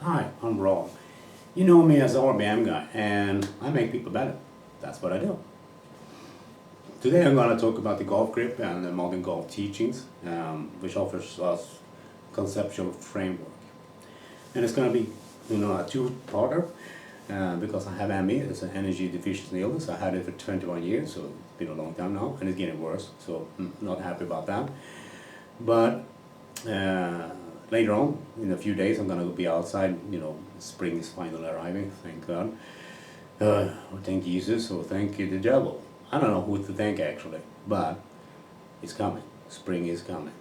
Hi, I'm Rob. You know me as the RBM guy, and I make people better. That's what I do. Today I'm going to talk about the golf grip and the modern golf teachings, which offers us conceptual framework. And it's going to be, a two-parter, because I have ME, it's an energy deficiency illness. I had it for 21 years, so it's been a long time now, and it's getting worse, so I'm not happy about that. But later on, in a few days, I'm going to be outside. Spring is finally arriving, thank God. Or thank Jesus, or thank the devil. I don't know who to thank actually, but it's coming. Spring is coming.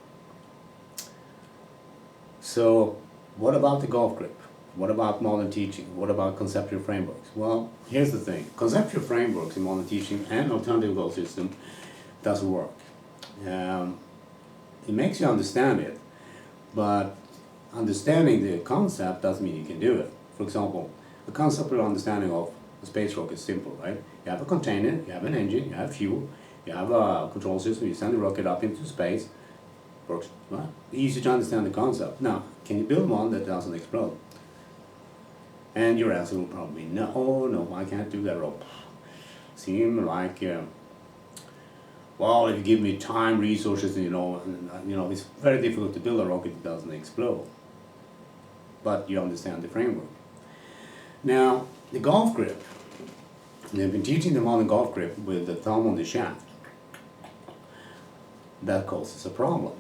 So, what about the golf grip? What about modern teaching? What about conceptual frameworks? Well, here's the thing. Conceptual frameworks in modern teaching and alternative goal system doesn't work. It makes you understand it, but understanding the concept doesn't mean you can do it. For example, the conceptual understanding of a space rocket is simple, right? You have a container, you have an engine, you have fuel, you have a control system, you send the rocket up into space. Works, right? Easy to understand the concept. Now, can you build one that doesn't explode? And your answer will probably be no. Oh no, I can't do that, Rob. Seem like well, if you give me time, resources, it's very difficult to build a rocket that doesn't explode. But you understand the framework. Now, the golf grip. They've been teaching the modern golf grip with the thumb on the shaft. That causes a problem.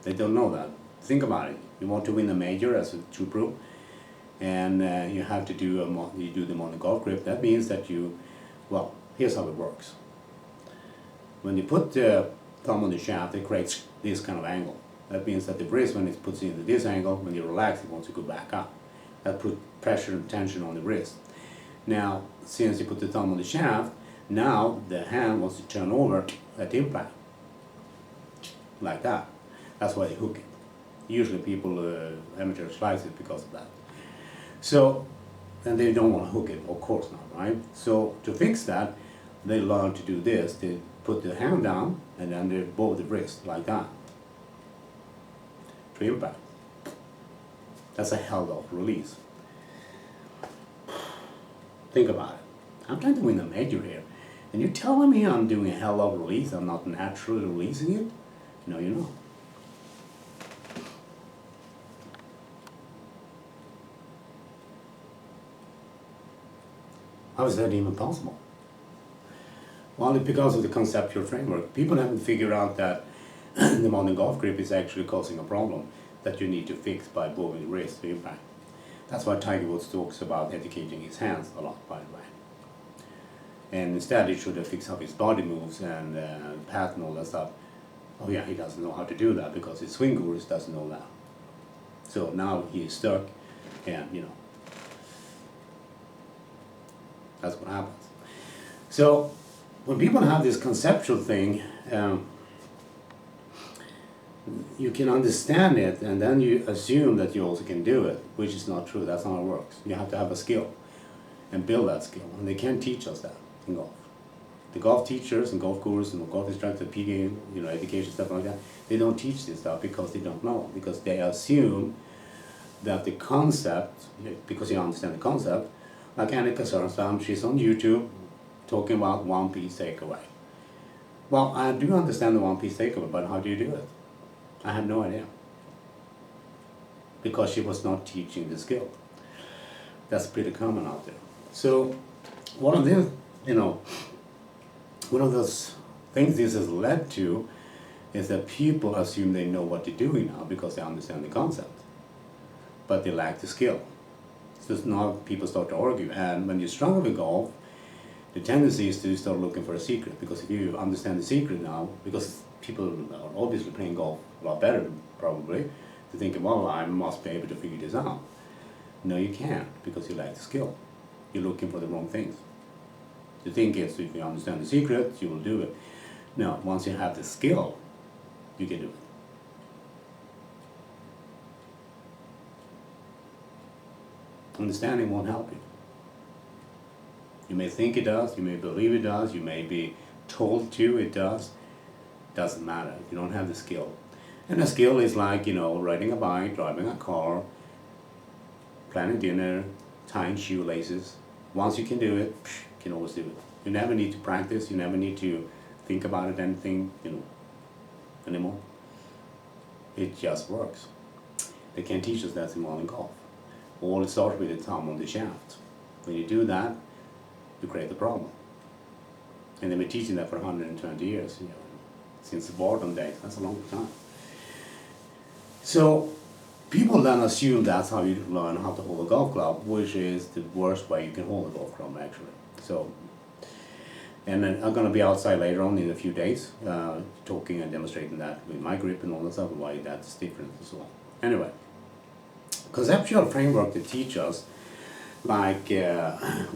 They don't know that. Think about it. You want to win a major as a true pro, and you have to do the modern golf grip. That means that here's how it works. When you put the thumb on the shaft, it creates this kind of angle. That means that the wrist, when it puts into this angle, when you relax, it wants to go back up. That puts pressure and tension on the wrist. Now, since you put the thumb on the shaft, now the hand wants to turn over at impact. Like that. That's why they hook it. Usually people, amateurs, slice it because of that. So, and they don't want to hook it, of course not, right? So, to fix that, they learn to do this. They put the hand down, and then they bow the wrist, like that. To impact. That's a held-off release. Think about it. I'm trying to win a major here, and you're telling me I'm doing a held-off release, I'm not naturally releasing it? No, you're not. How is that even possible? Well, it's because of the conceptual framework. People haven't figured out that the modern golf grip is actually causing a problem that you need to fix by bowing the wrist to impact. That's why Tiger Woods talks about educating his hands a lot, by the way. And instead he should have fixed up his body moves and path and all that stuff. Oh yeah, he doesn't know how to do that because his swing gurus doesn't know that. So now he is stuck, and that's what happens. So when people have this conceptual thing, you can understand it, and then you assume that you also can do it, which is not true. That's not how it works. You have to have a skill and build that skill, and they can't teach us that in golf. The golf teachers and golf gurus and golf instructors, PGA, education, stuff like that, they don't teach this stuff because they don't know, because they assume that the concept, because you understand the concept, like Annika Sörenstam, she's on YouTube talking about one piece takeaway. Well, I do understand the one piece takeaway, but how do you do it? I have no idea. Because she was not teaching the skill. That's pretty common out there. So, one of those things this has led to is that people assume they know what they're doing now because they understand the concept. But they lack the skill. So now people start to argue, and when you struggle with golf, the tendency is to start looking for a secret, because if you understand the secret now, because people are obviously playing golf a lot better probably, to think, well, I must be able to figure this out. No, you can't, because you lack the skill. You're looking for the wrong things. You think it's, if you understand the secret, you will do it. No, once you have the skill, you can do it. Understanding won't help you. You may think it does, you may believe it does, you may be told to it does. Doesn't matter if you don't have the skill. And a skill is like, riding a bike, driving a car, planning dinner, tying shoelaces. Once you can do it, you can always do it. You never need to practice, you never need to think about it anything, anymore. It just works. They can't teach us that in modern golf. All it starts with the thumb on the shaft. When you do that, you create a problem. And they've been teaching that for 120 years, since the Barton days. That's a long time. So people then assume that's how you learn how to hold a golf club, which is the worst way you can hold a golf club, actually. So, and then I'm going to be outside later on in a few days, talking and demonstrating that with my grip and all that stuff, and why that's different as well. Anyway, conceptual framework to teach us, like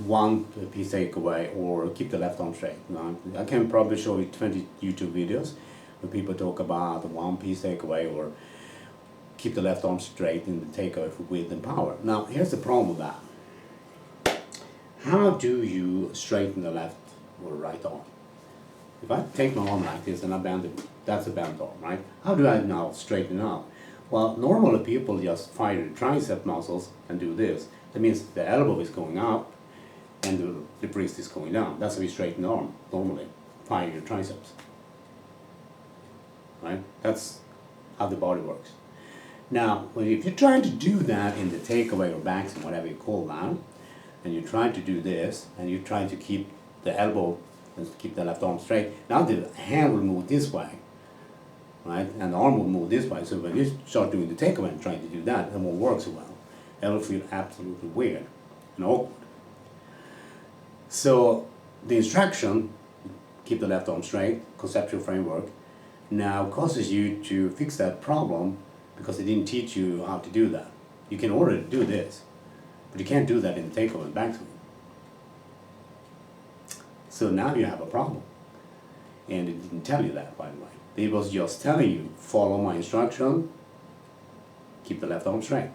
one piece takeaway or keep the left arm straight. I can probably show you 20 YouTube videos where people talk about the one piece takeaway or keep the left arm straight in the takeaway for width and power. Now, here's the problem with that. How do you straighten the left or right arm? If I take my arm like this and I bend it, that's a bent arm, right? How do I now straighten it out? Well, normally people just fire the tricep muscles and do this. That means the elbow is going up and the wrist is going down. That's how you straighten the arm, normally. Fire your triceps. Right? That's how the body works. Now, if you're trying to do that in the takeaway or backswing, whatever you call that, and you're trying to do this, and you're trying to keep the elbow and keep the left arm straight, now the hand will move this way, right? And the arm will move this way. So when you start doing the takeaway and trying to do that, it won't work so well. It will feel absolutely weird and awkward. So the instruction, keep the left arm straight, conceptual framework, now causes you to fix that problem because they didn't teach you how to do that. You can already do this, but you can't do that in the takeover and backswing. So now you have a problem. And it didn't tell you that, by the way. It was just telling you, follow my instruction, keep the left arm straight.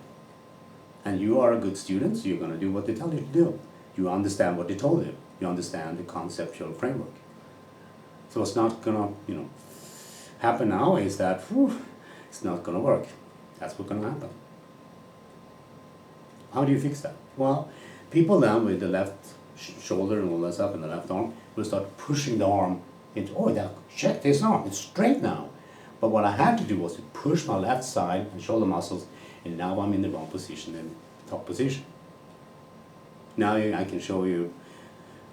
And you are a good student, so you're going to do what they tell you to do. You understand what they told you. You understand the conceptual framework. So what's not going to, happen now is that it's not going to work. That's what's going to happen. How do you fix that? Well, people then with the left shoulder and all that stuff and the left arm will start pushing the arm into, check this arm, it's straight now. But what I had to do was to push my left side and shoulder muscles, and now I'm in the wrong position, in top position. Now I can show you,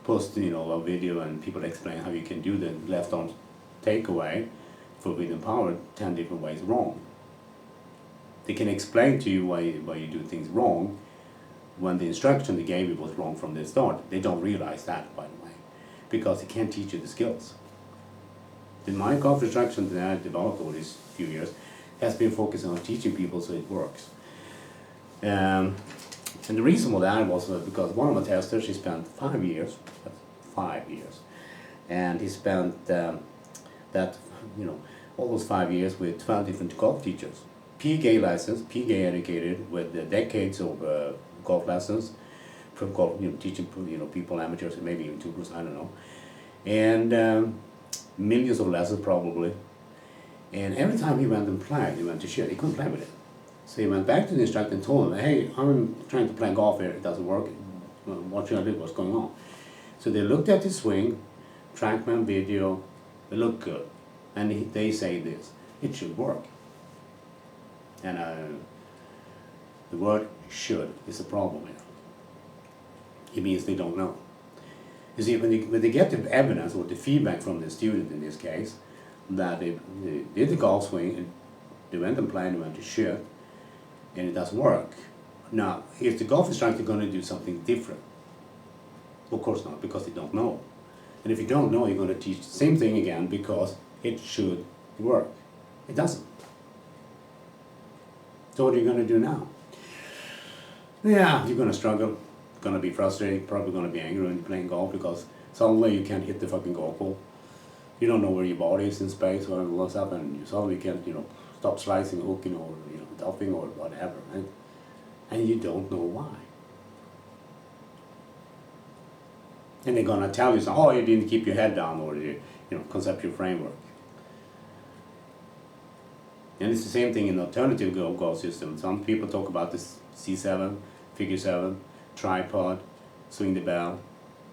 post a video and people explain how you can do the left arm takeaway for width and power 10 different ways wrong. They can explain to you why you do things wrong when the instruction they gave you was wrong from the start. They don't realize that, by the way, because they can't teach you the skills. The my golf instruction that I developed over these few years has been focused on teaching people so it works. And the reason for that was because one of my testers, he spent 5 years, and he spent all those 5 years with 12 different golf teachers. PGA licensed, PGA educated with decades of golf lessons, from golf, teaching people, amateurs, and maybe even tutors, I don't know, and millions of lessons probably. And every time he went and played, he went to shit. He couldn't play with it. So he went back to the instructor and told him, "Hey, I'm trying to play golf here. It doesn't work. What should I do? What's going on?" So they looked at his swing, TrackMan video. It looked good, and they say this: it should work. And the word "should" is a problem here. It means they don't know. You see, when they get the evidence or the feedback from the student in this case, that they did the golf swing, and they went and played, and went to shit, and it doesn't work. Now, is the golf instructor going to do something different? Of course not, because they don't know. And if you don't know, you're going to teach the same thing again because it should work. It doesn't. So what are you going to do now? Yeah, you're going to struggle, going to be frustrated, probably going to be angry when you're playing golf because suddenly you can't hit the fucking golf ball. You don't know where your body is in space or what's up, and you suddenly can't, stop slicing, hooking, or dumping or whatever, right? And you don't know why. And they're gonna tell you, oh, you didn't keep your head down, or conceptual framework. And it's the same thing in alternative golf system. Some people talk about this C7, figure 7, tripod, swing the bell,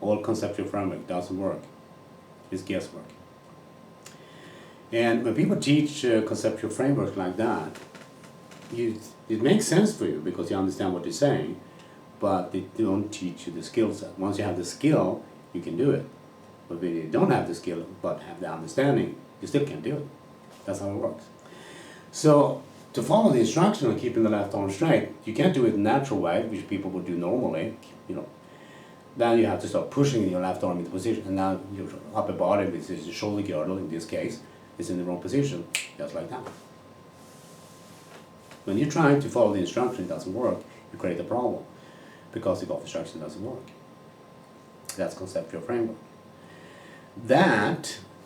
all conceptual framework doesn't work. It's guesswork. And when people teach conceptual framework like that, it makes sense for you because you understand what they're saying, but they don't teach you the skill set. Once you have the skill, you can do it. But when you don't have the skill but have the understanding, you still can't do it. That's how it works. So to follow the instruction on keeping the left arm straight, you can't do it in a natural way, which people would do normally, Then you have to start pushing your left arm into position, and now your upper body, which is the shoulder girdle in this case, is in the wrong position, just like that. When you're trying to follow the instruction, it doesn't work, you create a problem, because the golf instruction doesn't work. That's conceptual framework.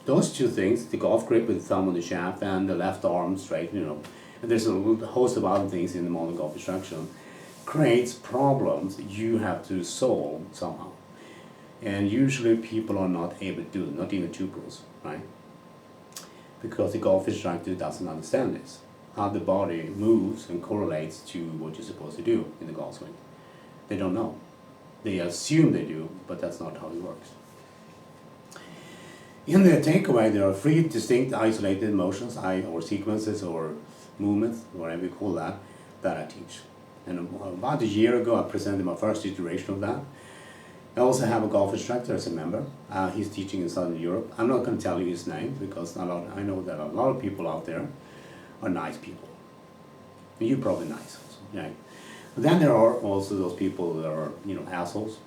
Those two things, the golf grip with the thumb on the shaft and the left arm straight, and there's a host of other things in the modern golf instruction, creates problems you have to solve somehow. And usually people are not able to do it, not even two pros, right? Because the golf instructor doesn't understand this, how the body moves and correlates to what you're supposed to do in the golf swing. They don't know. They assume they do, but that's not how it works. In the takeaway, there are 3 distinct isolated motions, or sequences, or movements, whatever you call that I teach. And about a year ago, I presented my first iteration of that. I also have a golf instructor as a member. He's teaching in Southern Europe. I'm not going to tell you his name because I know that a lot of people out there are nice people. And you're probably nice, right? But then there are also those people that are, assholes.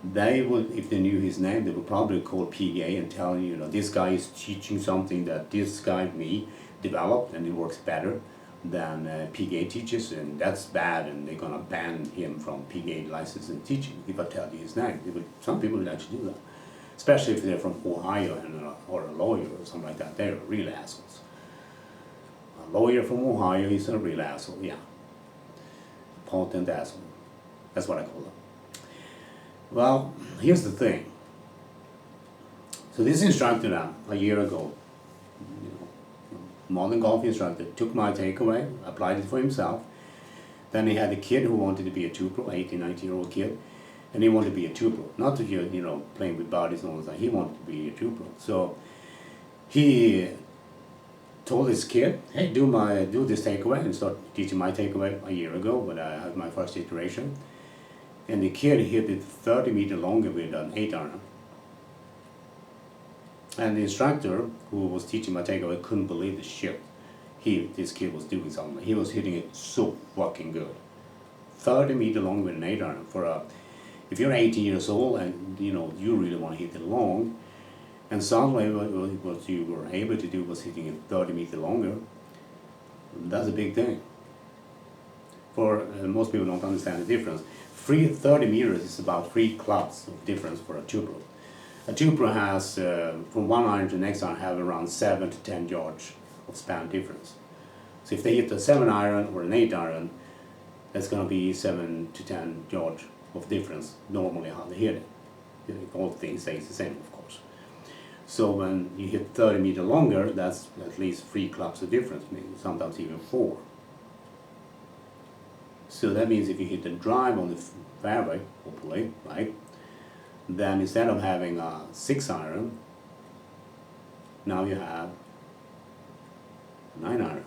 They would, if they knew his name, they would probably call PGA and tell you, this guy is teaching something that this guy, me, developed, and it works better than PGA teaches, and that's bad, and they're going to ban him from PGA license and teaching if I tell you his name. Some people would actually do that, especially if they're from Ohio or a lawyer or something like that. They're real assholes. A lawyer from Ohio is a real asshole, yeah. A potent asshole. That's what I call them. Well, here's the thing. So this instructor now, a year ago, modern golf instructor, took my takeaway, applied it for himself. Then he had a kid who wanted to be a 2-pro, 18, 19-year-old kid, and he wanted to be a 2-pro. Not to, playing with bodies and all that. He wanted to be a 2-pro. So he told his kid, hey, do this takeaway, and start teaching my takeaway a year ago when I had my first iteration. And the kid hit it 30 meters longer with an 8-iron. And the instructor who was teaching my takeaway couldn't believe the shit this kid was doing something. He was hitting it so fucking good. 30 meters long with an 8-iron. If you're 18 years old and you really want to hit it long, and suddenly what you were able to do was hitting it 30 meters longer, that's a big thing. For most people don't understand the difference. 30 meters is about 3 clubs of difference for a 2-pro. A 2-pro has, from one iron to the next iron, have around 7 to 10 yards of span difference. So if they hit a 7-iron or an 8-iron, that's going to be 7 to 10 yards of difference normally how they hit it. If all things stays the same, of course. So when you hit 30 meters longer, that's at least 3 clubs of difference, maybe sometimes even 4. So that means if you hit the drive on the fairway, hopefully, right, then instead of having a 6-iron, now you have a 9-iron.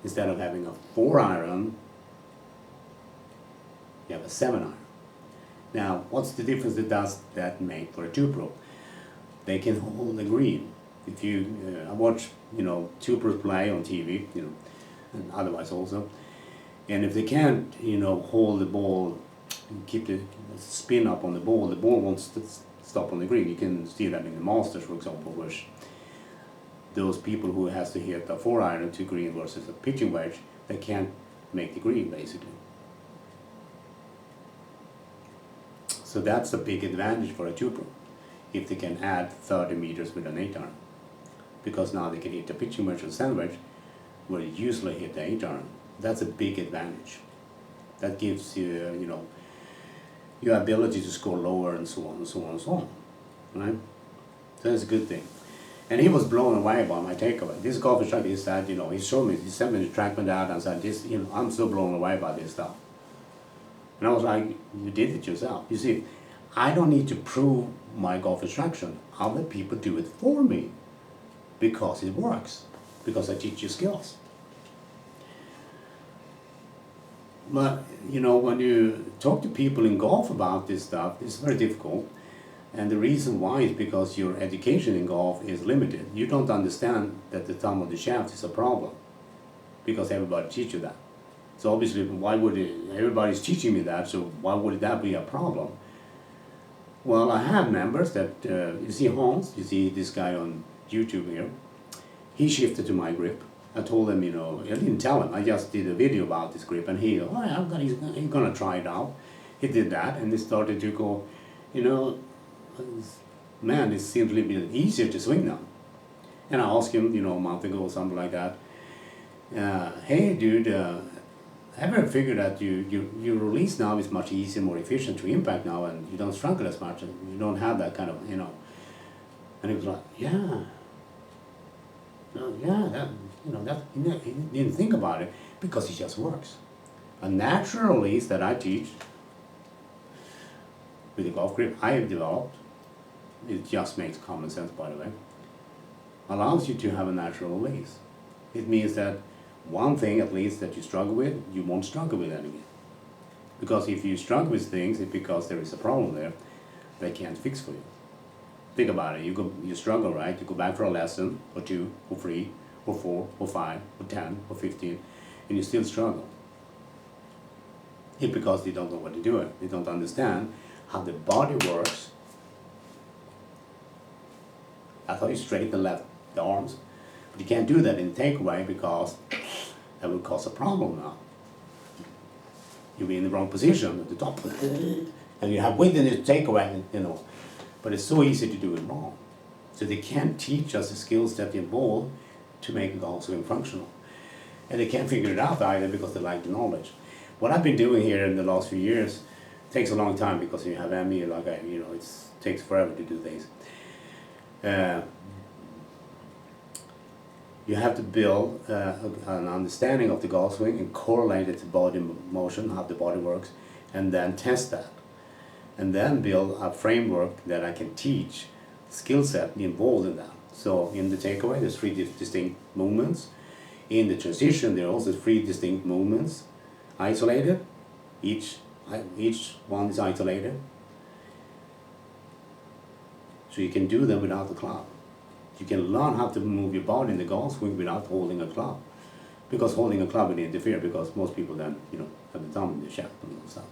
Instead of having a 4-iron, you have a 7-iron. Now, what's the difference does that make for a 2-pro? They can hold the green. If you, I watch, 2-pros play on TV, and otherwise also. And if they can't, hold the ball and keep the spin up on the ball won't stop on the green. You can see that in the Masters, for example, where those people who has to hit a 4-iron to green versus a pitching wedge, they can't make the green, basically. So that's a big advantage for a 2-pro, if they can add 30 meters with an 8-iron. Because now they can hit the pitching wedge or sand wedge, where you usually hit the 8-iron. That's a big advantage. That gives you, your ability to score lower and so on and so on and so on, right? So that's a good thing. And he was blown away by my takeaway. This golf instructor, he said, he showed me, he sent me the trackman out and said, I'm so blown away by this stuff. And I was like, you did it yourself. You see, I don't need to prove my golf instruction. Other people do it for me because it works, because I teach you skills. But, you know, when you talk to people in golf about this stuff, it's very difficult. And the reason why is because your education in golf is limited. You don't understand that the thumb of the shaft is a problem because everybody teaches you that. So obviously, why would it, everybody's teaching me that, so why would that be a problem? Well, I have members that, you see Hans, you see this guy on YouTube here, he shifted to my grip. I told him, you know, I didn't tell him, I just did a video about this grip, and he, oh, he's gonna try it out. He did that, and he started to go, you know, man, it seems a little bit easier to swing now. And I asked him, you know, a month ago or something like that, hey dude, have you ever figured that your release now is much easier, more efficient to impact now, and you don't struggle as much, and you don't have that kind of, you know. And he was like, yeah. Yeah, that, you know, that, he didn't think about it because it just works. A natural release that I teach with the golf grip I have developed, it just makes common sense, by the way, allows you to have a natural release. It means that one thing at least that you struggle with, you won't struggle with that again. Because if you struggle with things, it's because there is a problem there they can't fix for you. Think about it, you struggle, right? You go back for a lesson, or 2, or 3, or 4, or 5, or 10, or 15, and you still struggle. It's because they don't know what to do. They don't understand how the body works. I thought you straighten the arms, but you can't do that in the takeaway because that will cause a problem now. You'll be in the wrong position at the top, and you have weight in the takeaway, you know. But it's so easy to do it wrong. So they can't teach us the skills that involve to make a golf swing functional. And they can't figure it out either because they lack the knowledge. What I've been doing here in the last few years takes a long time because you have ME, like you know, it takes forever to do things. You have to build an understanding of the golf swing and correlate it to body motion, how the body works, and then test that. And then build a framework that I can teach skill set involved in that. So in the takeaway, there's 3 distinct movements. In the transition, there are also 3 distinct movements, isolated. Each one is isolated. So you can do them without the club. You can learn how to move your body in the golf swing without holding a club. Because holding a club will interfere, because most people then, you know, have the thumb in the shaft and all stuff.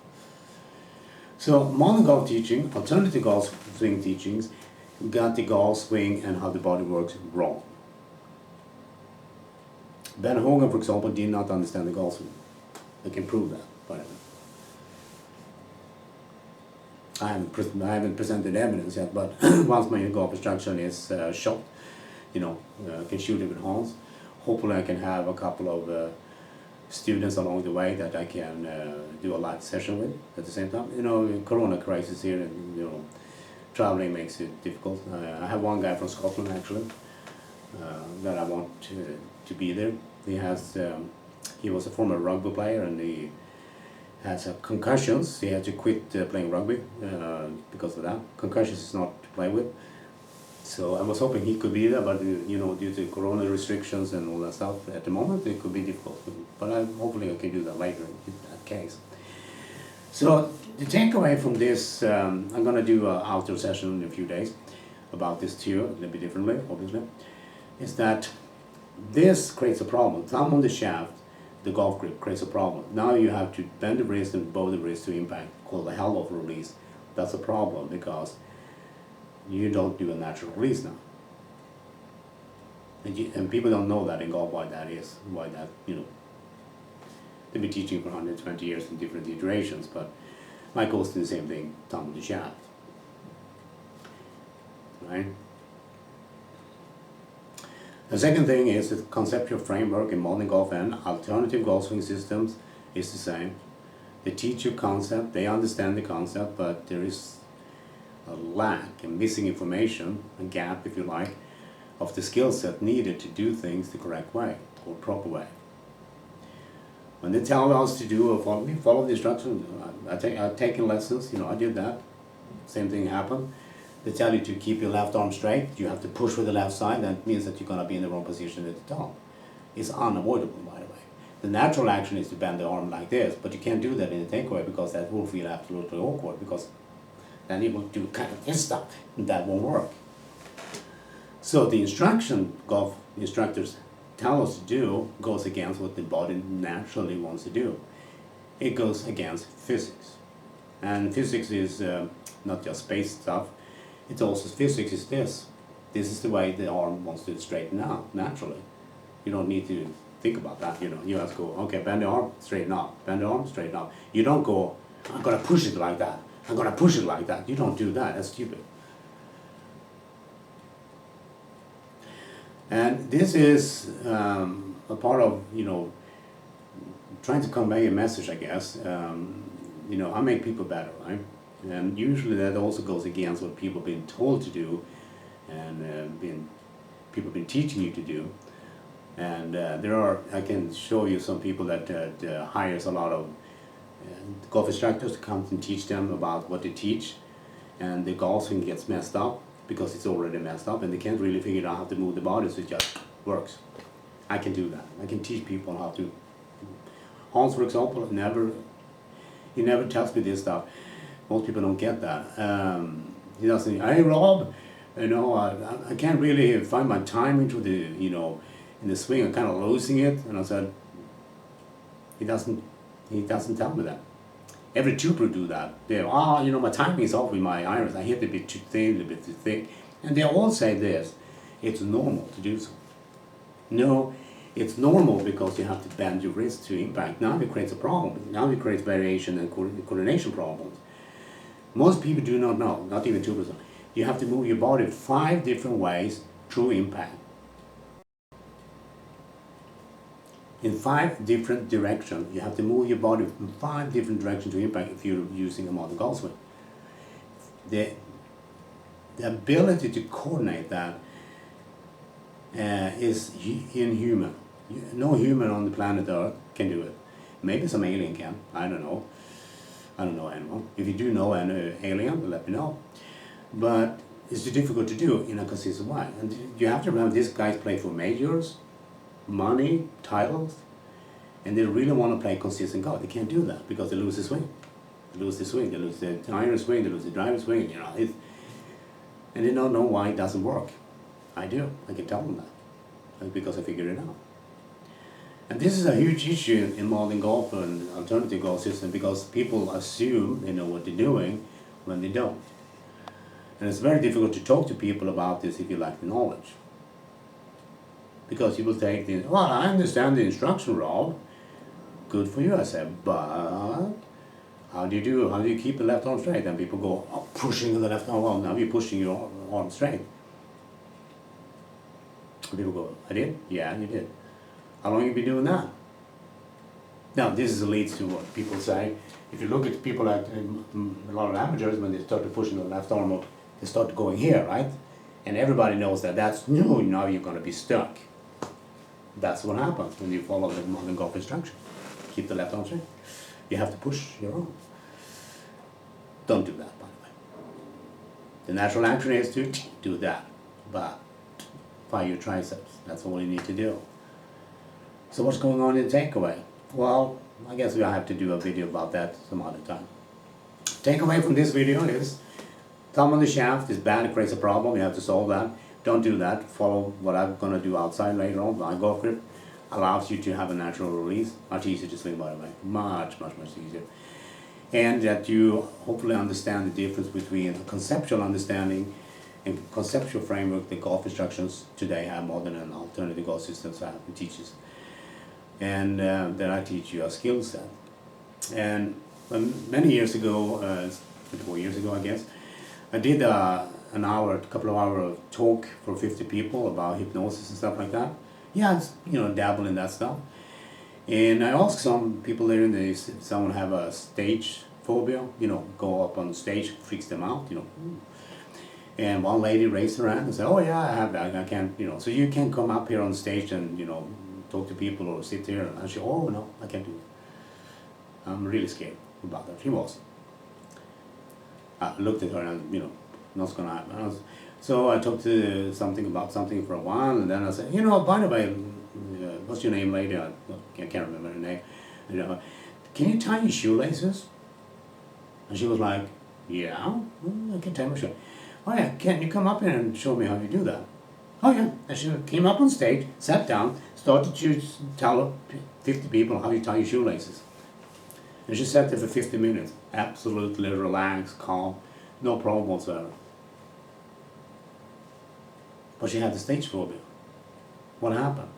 So modern golf teaching, alternative golf swing teachings, got the golf swing and how the body works wrong. Ben Hogan, for example, did not understand the golf swing. I can prove that, by the way. I haven't presented evidence yet, but once my golf instruction is shot, you know, I can shoot it with Hans. Hopefully I can have a couple of students along the way that I can do a live session with at the same time. You know, Corona crisis here, and you know, traveling makes it difficult. I have one guy from Scotland actually that I want to be there. He was a former rugby player, and he has concussions. He had to quit playing rugby because of that. Concussions is not to play with. So I was hoping he could be there, but you know, due to Corona restrictions and all that stuff, at the moment it could be difficult. But hopefully I can do that later in that case. So the takeaway from this, I'm going to do an outdoor session in a few days about this too, a little bit differently, obviously, is that this creates a problem. Thumb on the shaft, the golf grip creates a problem. Now you have to bend the wrist and bow the wrist to impact, called the hell of release. That's a problem because you don't do a natural release now. And people don't know that in golf, why that is, why that, you know, they've been teaching for 120 years in different iterations, but my goes to the same thing, thumb on the shaft, right? The second thing is the conceptual framework in modern golf and alternative golf swing systems is the same. They teach you concept, they understand the concept, but there is a lack and missing information, a gap if you like, of the skill set needed to do things the correct way or proper way. When they tell us to do follow the instructions, I've taken lessons, I did that. Same thing happened. They tell you to keep your left arm straight, you have to push with the left side, that means that you're going to be in the wrong position at the top. It's unavoidable, by the way. The natural action is to bend the arm like this, but you can't do that in the takeaway because that will feel absolutely awkward, because then you will do kind of this stuff, and that won't work. So the instruction golf instructors tell us to do goes against what the body naturally wants to do. It goes against physics. And physics is not just space stuff, it's also physics is this. This is the way the arm wants to straighten out naturally. You don't need to think about that, you have to go, okay, bend the arm, straighten up, bend the arm, straighten up. You don't go, I'm gonna push it like that, I'm gonna push it like that. You don't do that, that's stupid. And this is a part of, trying to convey a message, I guess. I make people better, right? And usually that also goes against what people have been told to do, and people have been teaching you to do. And I can show you some people that hires a lot of golf instructors to come and teach them about what to teach, and the golf swing gets messed up because it's already messed up, and they can't really figure out how to move the body, so it just works. I can do that. I can teach people how to. Hans, for example, he never tells me this stuff. Most people don't get that. He doesn't. Hey, Rob, I can't really find my time into the, in the swing. I'm kind of losing it. And I said, he doesn't tell me that. Every tuber do that. My timing is off with my irons. I hit a bit too thin, a bit too thick. And they all say this, it's normal to do so. No, it's normal because you have to bend your wrist to impact. Now it creates a problem. Now it creates variation and coordination problems. Most people do not know, not even tubers. You have to move your body 5 different ways through impact. In 5 different directions. You have to move your body in 5 different directions to impact if you're using a modern golf swing. The ability to coordinate that is inhuman. No human on the planet Earth can do it. Maybe some alien can, I don't know. I don't know anyone. If you do know an alien, let me know. But it's difficult to do in a consistent way. And you have to remember, these guys play for majors, money, titles, and they really want to play consistent golf. They can't do that because they lose the swing. They lose the swing, they lose the iron swing, they lose the driver swing, and they don't know why it doesn't work. I do. I can tell them that because I figured it out. And this is a huge issue in modern golf and alternative golf system, because people assume they know what they're doing when they don't. And it's very difficult to talk to people about this if you lack the knowledge. Because you will take well, I understand the instruction, Rob. Good for you, I said, but how do you keep the left arm straight? And people go, pushing the left arm, well, now you're pushing your arm straight. And people go, I did? Yeah, you did. How long have you been doing that? Now, this leads to what people say. If you look at people like a lot of amateurs, when they start to push the left arm up, they start going here, right? And everybody knows that that's no, now you're going to be stuck. That's what happens when you follow the modern golf instruction. Keep the left arm straight. You have to push your arm. Don't do that, by the way. The natural action is to do that, but fire your triceps. That's all you need to do. So what's going on in takeaway? Well, I guess we'll have to do a video about that some other time. Takeaway from this video is, thumb on the shaft is bad, it creates a problem, you have to solve that. Don't do that. Follow what I'm going to do outside later on. My golf grip allows you to have a natural release. Much easier to swing, by the way. Much easier. And that you hopefully understand the difference between a conceptual understanding and conceptual framework that golf instructions today have more than an alternative golf systems have and teaches. And then I teach you a skill set. And many years ago, 4 years ago I guess, I did a couple of hours of talk for 50 people about hypnosis and stuff like that. Yeah, dabble in that stuff. And I asked some people there, and if someone have a stage phobia, go up on stage, freaks them out, And one lady raised her hand and said, oh yeah, I have that, I can't, so you can come up here on stage and, talk to people or sit here. And she, oh no, I can't do it. I'm really scared about that. She was. I looked at her and, nothing's gonna happen. So I talked to about something for a while, and then I said, by the way, what's your name, lady? I can't remember her name. Can you tie your shoelaces? And she was like, yeah, I can tie my shoelaces. Oh yeah, can you come up here and show me how you do that? Oh yeah. And she came up on stage, sat down, started to tell 50 people how you tie your shoelaces. And she sat there for 50 minutes, absolutely relaxed, calm, no problem whatsoever. But she had the stage phobia. What happened?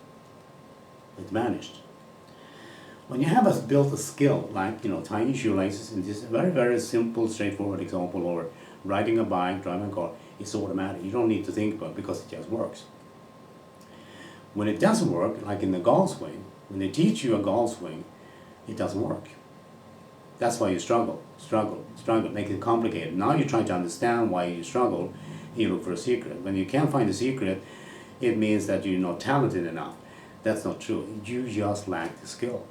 It vanished. When you have built a skill, like tying shoelaces, in this very, very simple, straightforward example, or riding a bike, driving a car, it's automatic. You don't need to think about it because it just works. When it doesn't work, like in the golf swing, when they teach you a golf swing, it doesn't work. That's why you struggle, make it complicated. Now you're trying to understand why you struggle, you look for a secret. When you can't find a secret, it means that you're not talented enough. That's not true. You just lack the skill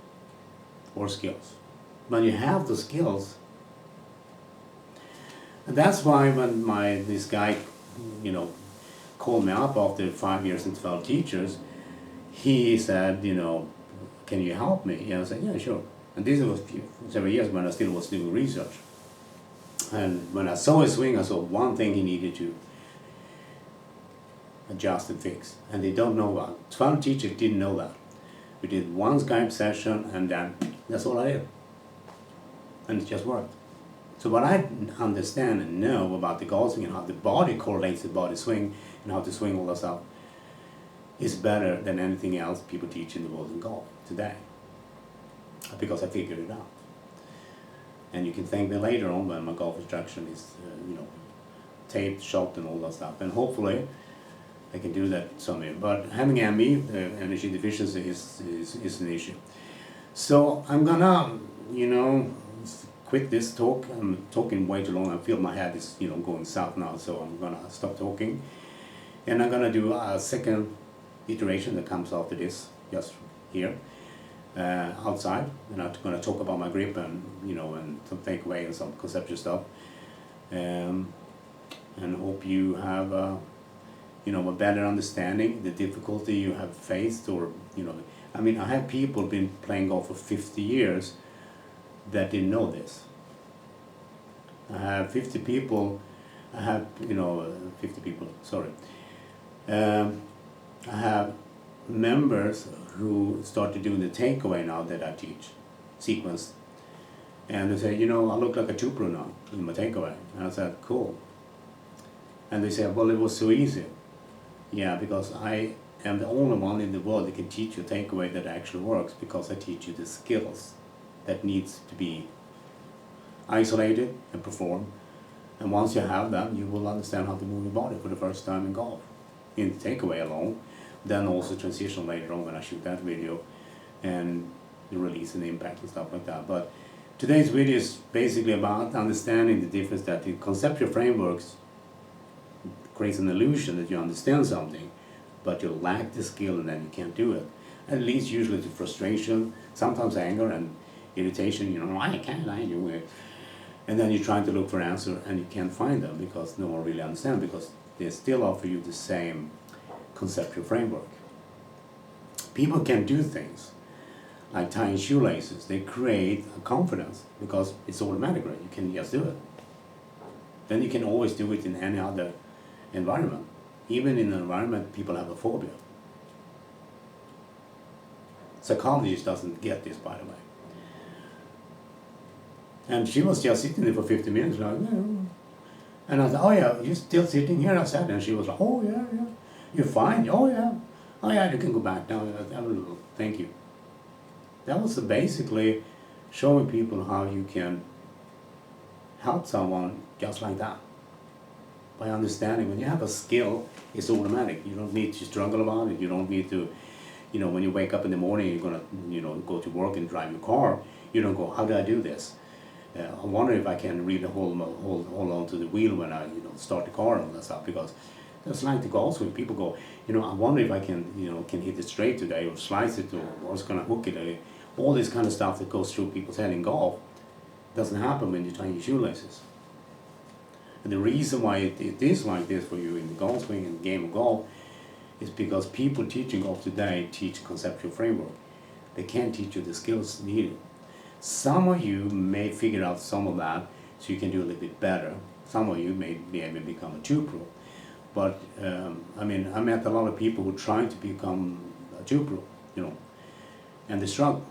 or skills. When you have the skills, and that's why when this guy, called me up after 5 years and 12 teachers, he said, can you help me? And I said, yeah, sure. And this was several years when I still was doing research. And when I saw his swing, I saw one thing he needed to adjust and fix. And they don't know that. 12 teachers didn't know that. We did one Skype session, and then that's all I did. And it just worked. So what I understand and know about the golf swing and how the body correlates the body swing and how to swing all that stuff is better than anything else people teach in the world in golf today. Because I figured it out. And you can thank me later on when my golf instruction is, taped, shot, and all that stuff. And hopefully I can do that somewhere. But having ME, energy deficiency, is an issue. So I'm gonna, quit this talk. I'm talking way too long. I feel my head is, going south now. So I'm gonna stop talking. And I'm gonna do a second iteration that comes after this, just here. Outside, and I'm going to talk about my grip and and some takeaway and some conceptual stuff, and hope you have a better understanding the difficulty you have faced, or I mean, I have people been playing golf for 50 years that didn't know this. I have 50 people. I have 50 people. Sorry. I have members who started doing the takeaway now that I teach, sequence. And they say, I look like a two-pro now in my takeaway. And I said, cool. And they said, well, it was so easy. Yeah, because I am the only one in the world that can teach you a takeaway that actually works, because I teach you the skills that needs to be isolated and performed. And once you have them, you will understand how to move your body for the first time in golf, in the takeaway alone. Then also transition later on when I shoot that video and the release and the impact and stuff like that. But today's video is basically about understanding the difference that the conceptual frameworks creates an illusion that you understand something, but you lack the skill and then you can't do it. And it leads usually to frustration, sometimes anger and irritation, I can't, I do it. And then you're trying to look for an answer and you can't find them because no one really understands, because they still offer you the same conceptual framework. People can do things like tying shoelaces. They create a confidence because it's automatic, right? You can just do it. Then you can always do it in any other environment. Even in an environment people have a phobia. Psychologist doesn't get this, by the way. And she was just sitting there for 50 minutes like, and I said, oh yeah, you're still sitting here? I said, and she was like, oh yeah. You're fine? Oh yeah, you can go back now. Thank you. That was basically showing people how you can help someone just like that. By understanding, when you have a skill, it's automatic. You don't need to struggle about it. You don't need to, when you wake up in the morning, you're gonna, go to work and drive your car. You don't go, how do I do this? I wonder if I can really hold on to the wheel when I, start the car and that stuff, because it's like the golf swing. People go, I wonder if I can, can hit it straight today or slice it or I was gonna hook it all this kind of stuff that goes through people's head in golf doesn't happen when you tie your shoelaces. And the reason why it is like this for you in the golf swing and the game of golf is because people teaching golf today teach conceptual framework. They can't teach you the skills needed. Some of you may figure out some of that so you can do a little bit better. Some of you may be able to become a 2-pro. But I mean, I met a lot of people who try to become a 2-pro, you know, and they struggle,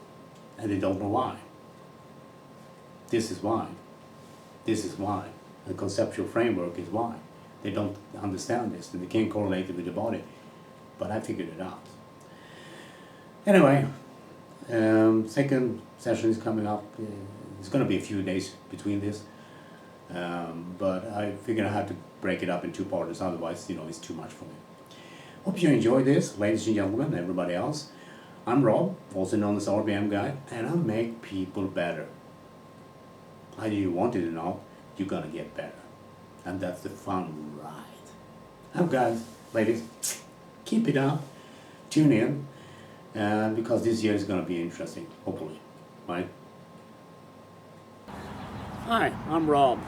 and they don't know why. This is why. This is why. The conceptual framework is why. They don't understand this, and they can't correlate it with the body. But I figured it out. Anyway, second session is coming up. It's going to be a few days between this. But I figured I had to break it up in 2 parts, otherwise, you know, it's too much for me. Hope you enjoyed this, ladies and gentlemen, everybody else. I'm Rob, also known as RBM Guy, and I make people better. Either you want it or not, you're gonna get better. And that's the fun ride. Now guys, ladies, keep it up, tune in, because this year is gonna be interesting, hopefully, right? Hi, I'm Rob.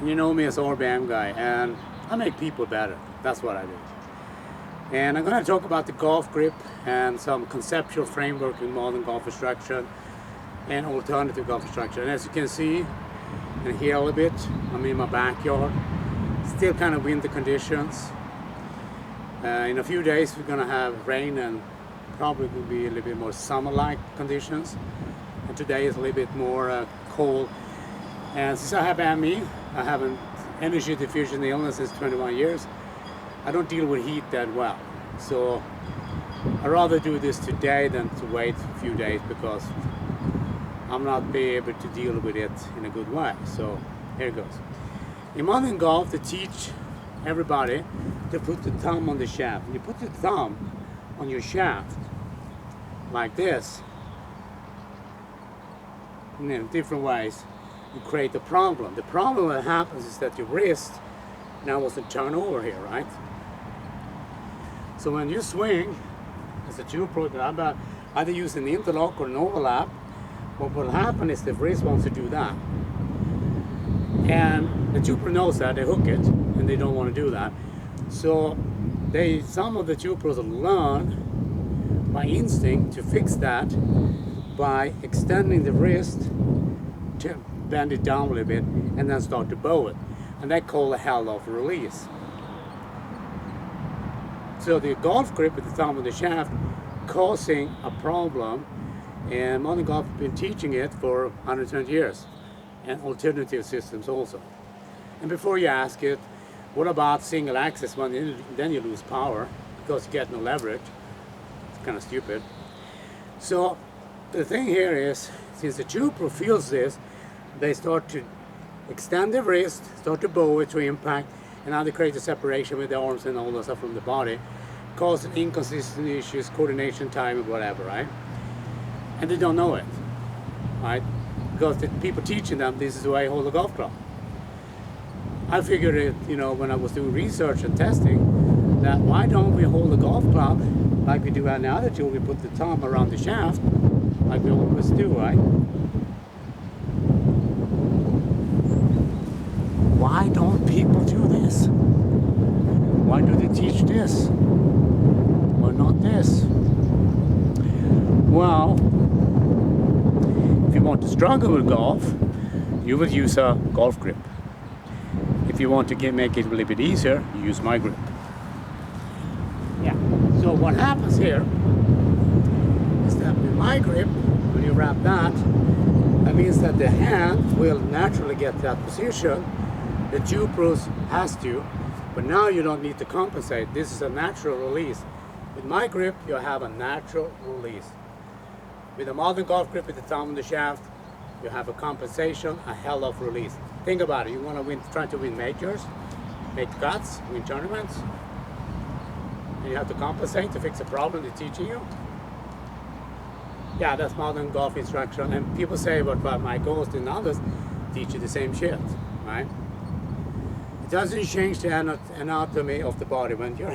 You know me as RBM Guy, and I make people better. That's what I do. And I'm going to talk about the golf grip and some conceptual framework in modern golf instruction and alternative golf instruction. And as you can see and hear a little bit, I'm in my backyard. Still kind of winter conditions. In a few days we're going to have rain and probably will be a little bit more summer-like conditions. And today is a little bit more cold. And since I have ME, I have an energy deficiency illness since 21 years. I don't deal with heat that well. So I'd rather do this today than to wait a few days because I'm not be able to deal with it in a good way. So here it goes. In modern golf, they teach everybody to put the thumb on the shaft. When you put the thumb on your shaft like this, in different ways, you create a problem. The problem that happens is that your wrist now wants to turn over here, right? So when you swing, as a 2-pro, either use an interlock or an overlap, what will happen is the wrist wants to do that. And the 2-pro knows that, they hook it, and they don't want to do that. So some of the 2-pros learn by instinct to fix that by extending the wrist to bend it down a little bit and then start to bow it. And they call the hell of release. So the golf grip with the thumb on the shaft causing a problem, and modern golf has been teaching it for 120 years, and alternative systems also. And before you ask it, what about single axis? Then you lose power because you get no leverage. It's kind of stupid. So the thing here is, since the 2-pro feels this, they start to extend the wrist, start to bow it to impact, and now they create a separation with the arms and all that stuff from the body, causing inconsistent issues, coordination time, and whatever, right? And they don't know it, right? Because the people teaching them, this is the way I hold a golf club. I figured it, you know, when I was doing research and testing, that why don't we hold a golf club like we do any other tool? We put the thumb around the shaft, like we always do, right? Why don't people do this? Why do they teach this? Or not this? Well, if you want to struggle with golf, you will use a golf grip. If you want to make it a little bit easier, you use my grip. Yeah. So what happens here is that with my grip, when you wrap that means that the hand will naturally get that position. The 2-pros has to, but now you don't need to compensate. This is a natural release. With my grip, you have a natural release. With a modern golf grip with the thumb on the shaft, you have a compensation, a hell of release. Think about it. You want to win, trying to win majors, make cuts, win tournaments, and you have to compensate to fix a problem they're teaching you. Yeah, that's modern golf instruction. And people say, but my Ghost and others teach you the same shit, right? It doesn't change the anatomy of the body. When your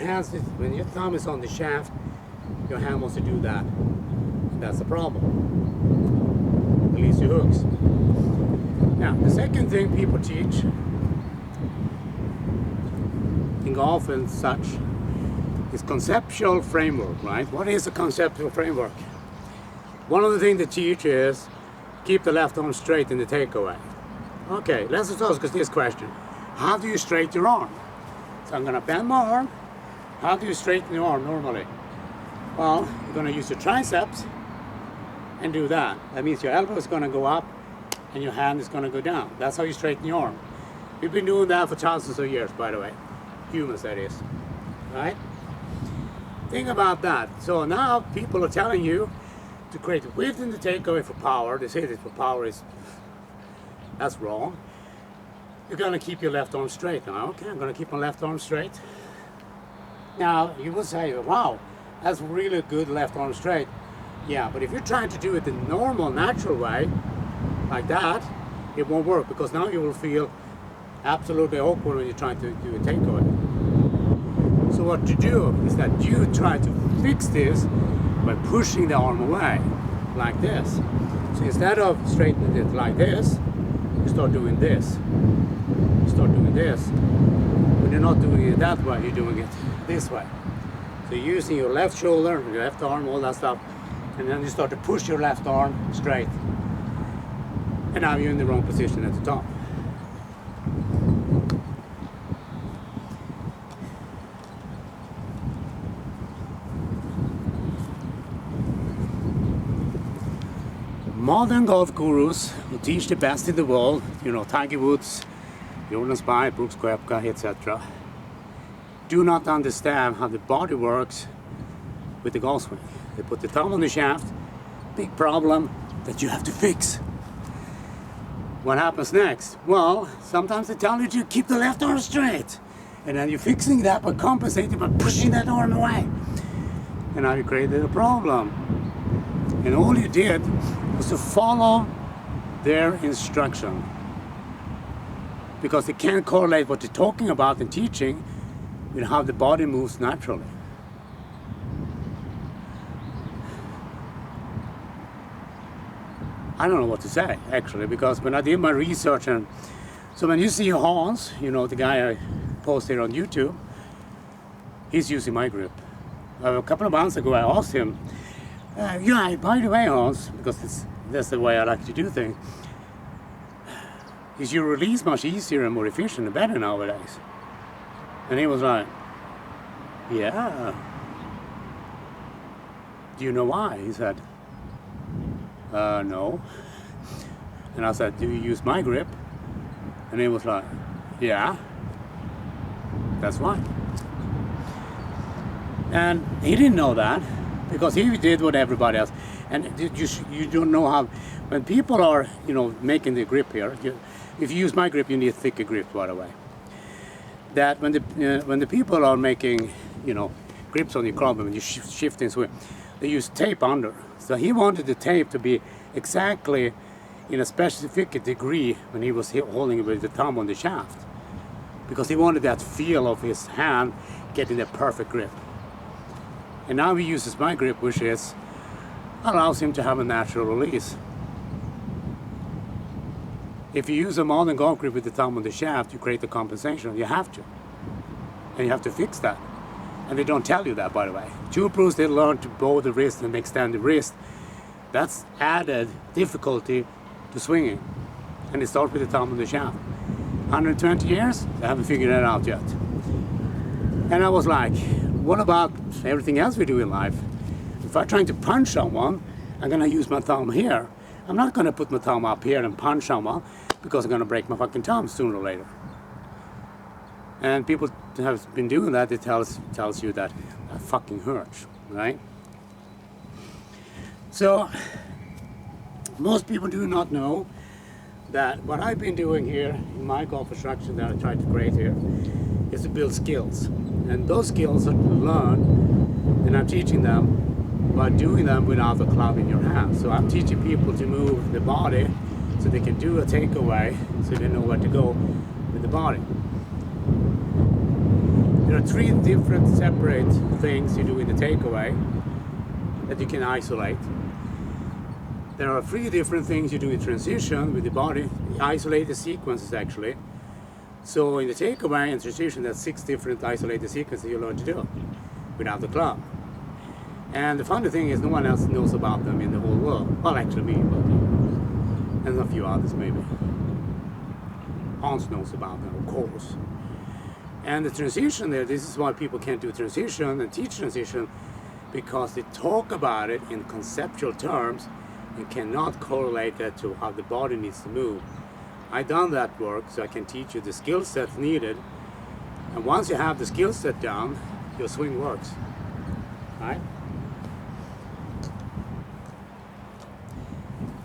thumb is on the shaft, your hand wants to do that. That's the problem. Release your hooks. Now, the second thing people teach in golf and such is conceptual framework, right? What is a conceptual framework? One of the things they teach is keep the left arm straight in the takeaway. Okay, let's just ask us this question. How do you straighten your arm? So I'm gonna bend my arm. How do you straighten your arm normally? Well, you're gonna use your triceps and do that. That means your elbow is gonna go up and your hand is gonna go down. That's how you straighten your arm. We've been doing that for thousands of years, by the way. Humans, that is, right? Think about that. So now people are telling you to create width in the takeaway for power. They say that for power that's wrong. You're gonna keep your left arm straight. Now, okay, I'm gonna keep my left arm straight. Now, you will say, wow, that's really good left arm straight. Yeah, but if you're trying to do it the normal, natural way, like that, it won't work, because now you will feel absolutely awkward when you're trying to do a takeaway. So what you do is that you try to fix this by pushing the arm away, like this. So instead of straightening it like this, you start doing this. You start doing this. When you're not doing it that way, you're doing it this way. So you're using your left shoulder, your left arm, all that stuff, and then you start to push your left arm straight. And now you're in the wrong position at the top. Modern golf gurus who teach the best in the world, you know, Tiger Woods, Jordan Spieth, Brooks Koepka, etc., do not understand how the body works with the golf swing. They put the thumb on the shaft, big problem that you have to fix. What happens next? Well, sometimes they tell you to keep the left arm straight, and then you're fixing that by compensating by pushing that arm away. And now you created a problem. And all you did was to follow their instruction, because they can't correlate what they're talking about and teaching with how the body moves naturally. I don't know what to say, actually, because when I did my research, and so when you see Hans, you know, the guy I posted on YouTube, he's using my grip. A couple of months ago I asked him, yeah, by the way, Hans, because that's the way I like to do things, is your release much easier and more efficient and better nowadays? And he was like, yeah. Do you know why? He said, no. And I said, do you use my grip? And he was like, yeah, that's why. And he didn't know that, because he did what everybody else. And you don't know how, when people are, you know, making the grip here, if you use my grip, you need a thicker grip, by the way. That when the people are making, you know, grips on your club, when you shift and swing, they use tape under. So he wanted the tape to be exactly in a specific degree when he was holding it with the thumb on the shaft, because he wanted that feel of his hand getting the perfect grip. And now he uses my grip, which allows him to have a natural release. If you use a modern golf grip with the thumb on the shaft, you create a compensation. You have to. And you have to fix that. And they don't tell you that, by the way. Tour pros, they learn to bow the wrist and extend the wrist. That's added difficulty to swinging. And they start with the thumb on the shaft. 120 years, they haven't figured that out yet. And I was like, what about everything else we do in life? If I'm trying to punch someone, I'm going to use my thumb here. I'm not going to put my thumb up here and punch someone, because I'm going to break my fucking thumb sooner or later. And people have been doing that. It tells you that fucking hurts, right? So most people do not know that what I've been doing here in my golf instruction that I try to create here is to build skills. And those skills are to learn, and I'm teaching them by doing them without the club in your hand. So I'm teaching people to move the body so they can do a takeaway, so they know where to go with the body. There are 3 different separate things you do in the takeaway that you can isolate. There are 3 different things you do in transition with the body, isolated sequences actually. So in the takeaway and transition, there's 6 different isolated sequences you learn to do without the club. And the funny thing is, no one else knows about them in the whole world. Well, actually me, but and a few others maybe. Hans knows about them, of course. And the transition there, this is why people can't do transition and teach transition, because they talk about it in conceptual terms and cannot correlate that to how the body needs to move. I've done that work, so I can teach you the skill sets needed. And once you have the skill set down, your swing works. Right?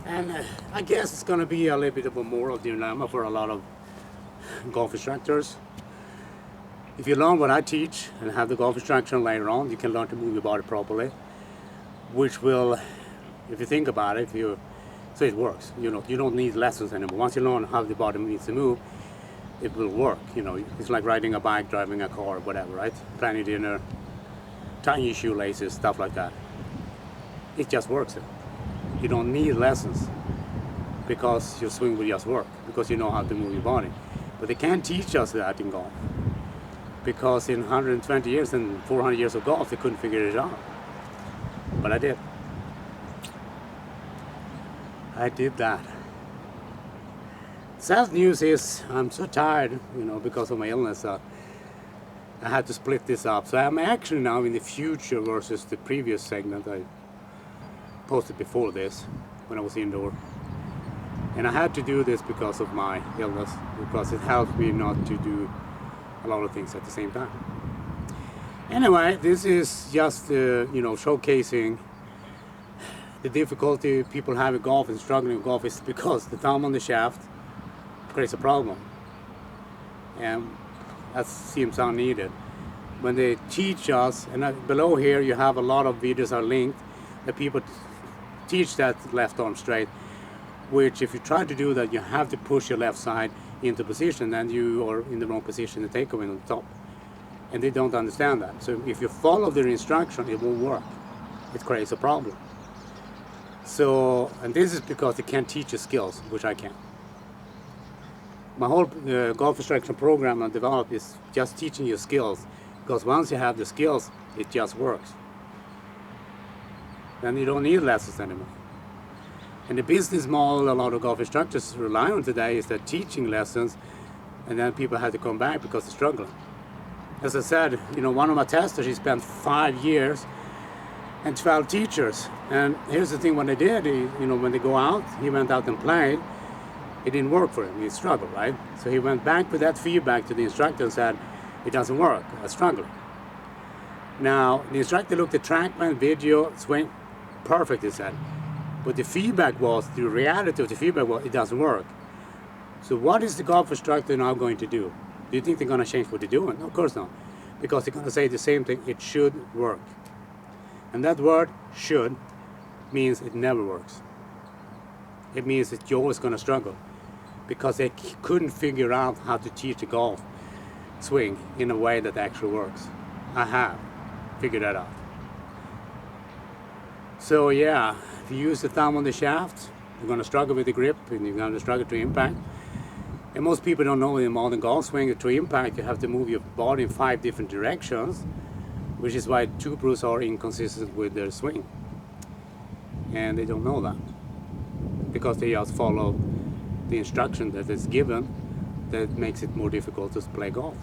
And I guess it's going to be a little bit of a moral dilemma for a lot of golf instructors. If you learn what I teach and have the golf instruction later on, you can learn to move your body properly, which will, if you think about it, so it works. You know, you don't need lessons anymore. Once you learn how the body needs to move, it will work. You know, it's like riding a bike, driving a car, whatever, right? Planning dinner, tying your shoelaces, stuff like that. It just works. You don't need lessons because your swing will just work, because you know how to move your body. But they can't teach us that in golf, because in 120 years and 400 years of golf, they couldn't figure it out. But I did. I did that. Sad news is I'm so tired, you know, because of my illness. I had to split this up. So I'm actually now in the future versus the previous segment I posted before this, when I was indoor. And I had to do this because of my illness, because it helped me not to do a lot of things at the same time. Anyway, this is just you know, showcasing the difficulty people have with golf and struggling with golf is because the thumb on the shaft creates a problem, and that seems unneeded. When they teach us, and below here you have a lot of videos are linked that people teach that left arm straight, which if you try to do that, you have to push your left side into position, and you are in the wrong position to take away on the top. And they don't understand that. So if you follow their instruction, it won't work. It creates a problem. So, and this is because they can't teach you skills, which I can. My whole golf instruction program I developed is just teaching you skills, because once you have the skills, it just works. Then you don't need lessons anymore. And the business model a lot of golf instructors rely on today is that teaching lessons, and then people have to come back because they're struggling. As I said, you know, one of my testers, he spent 5 years and 12 teachers. And here's the thing, what they did, you know, when they go out, he went out and played, it didn't work for him, he struggled, right? So he went back with that feedback to the instructor and said, it doesn't work, I struggle. Now, the instructor looked at TrackMan, video, swing, perfect, he said. But the feedback was, the reality of the feedback was, it doesn't work. So what is the golf instructor now going to do? Do you think they're going to change what they're doing? No, of course not. Because they're going to say the same thing, it should work. And that word, should, means it never works. It means that you're always going to struggle. Because they couldn't figure out how to teach a golf swing in a way that actually works. I have figured that out. So yeah, if you use the thumb on the shaft, you're going to struggle with the grip and you're going to struggle to impact. And most people don't know in modern golf swing, to impact you have to move your body in 5 different directions, which is why two pros are inconsistent with their swing. And they don't know that, because they just follow the instruction that is given that makes it more difficult to play golf.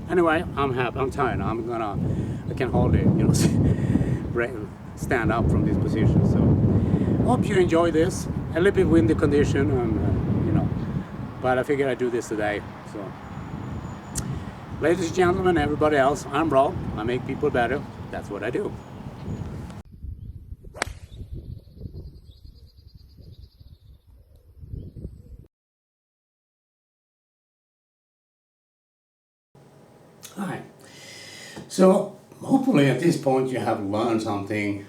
Anyway, I'm happy, I'm tired, I can hardly, you know, stand up from this position. So hope you enjoy this. A little bit windy condition, and you know, but I figured I'd do this today. So, ladies and gentlemen, everybody else, I'm Rob. I make people better. That's what I do. Hi. So hopefully at this point you have learned something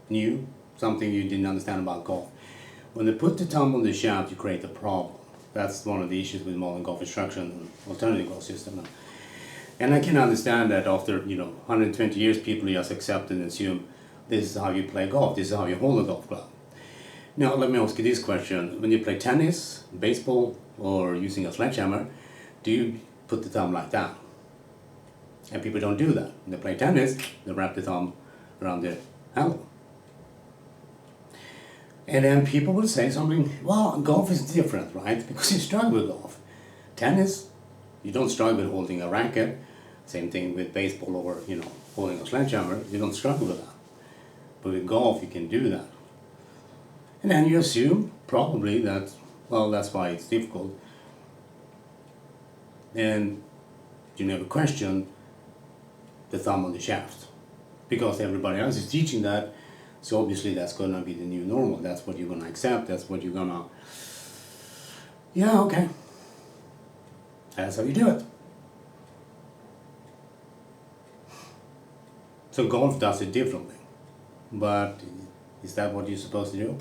new, something you didn't understand about golf. When they put the thumb on the shaft, you create a problem. That's one of the issues with modern golf instruction and alternative golf system. And I can understand that after 120 years, people just accept and assume this is how you play golf, this is how you hold a golf club. Now let me ask you this question. When you play tennis, baseball, or using a sledgehammer, do you put the thumb like that? And people don't do that. When they play tennis, they wrap the thumb around the handle. And then people will say something, well, golf is different, right? Because you struggle with golf. Tennis, you don't struggle with holding a racket. Same thing with baseball or, holding a sledgehammer. You don't struggle with that. But with golf, you can do that. And then you assume, probably, that, well, that's why it's difficult. And you never question the thumb on the shaft. Because everybody else is teaching that, so obviously that's going to be the new normal. That's what you're going to accept. That's what you're going to... Yeah, okay. That's how you do it. So golf does it differently. But is that what you're supposed to do?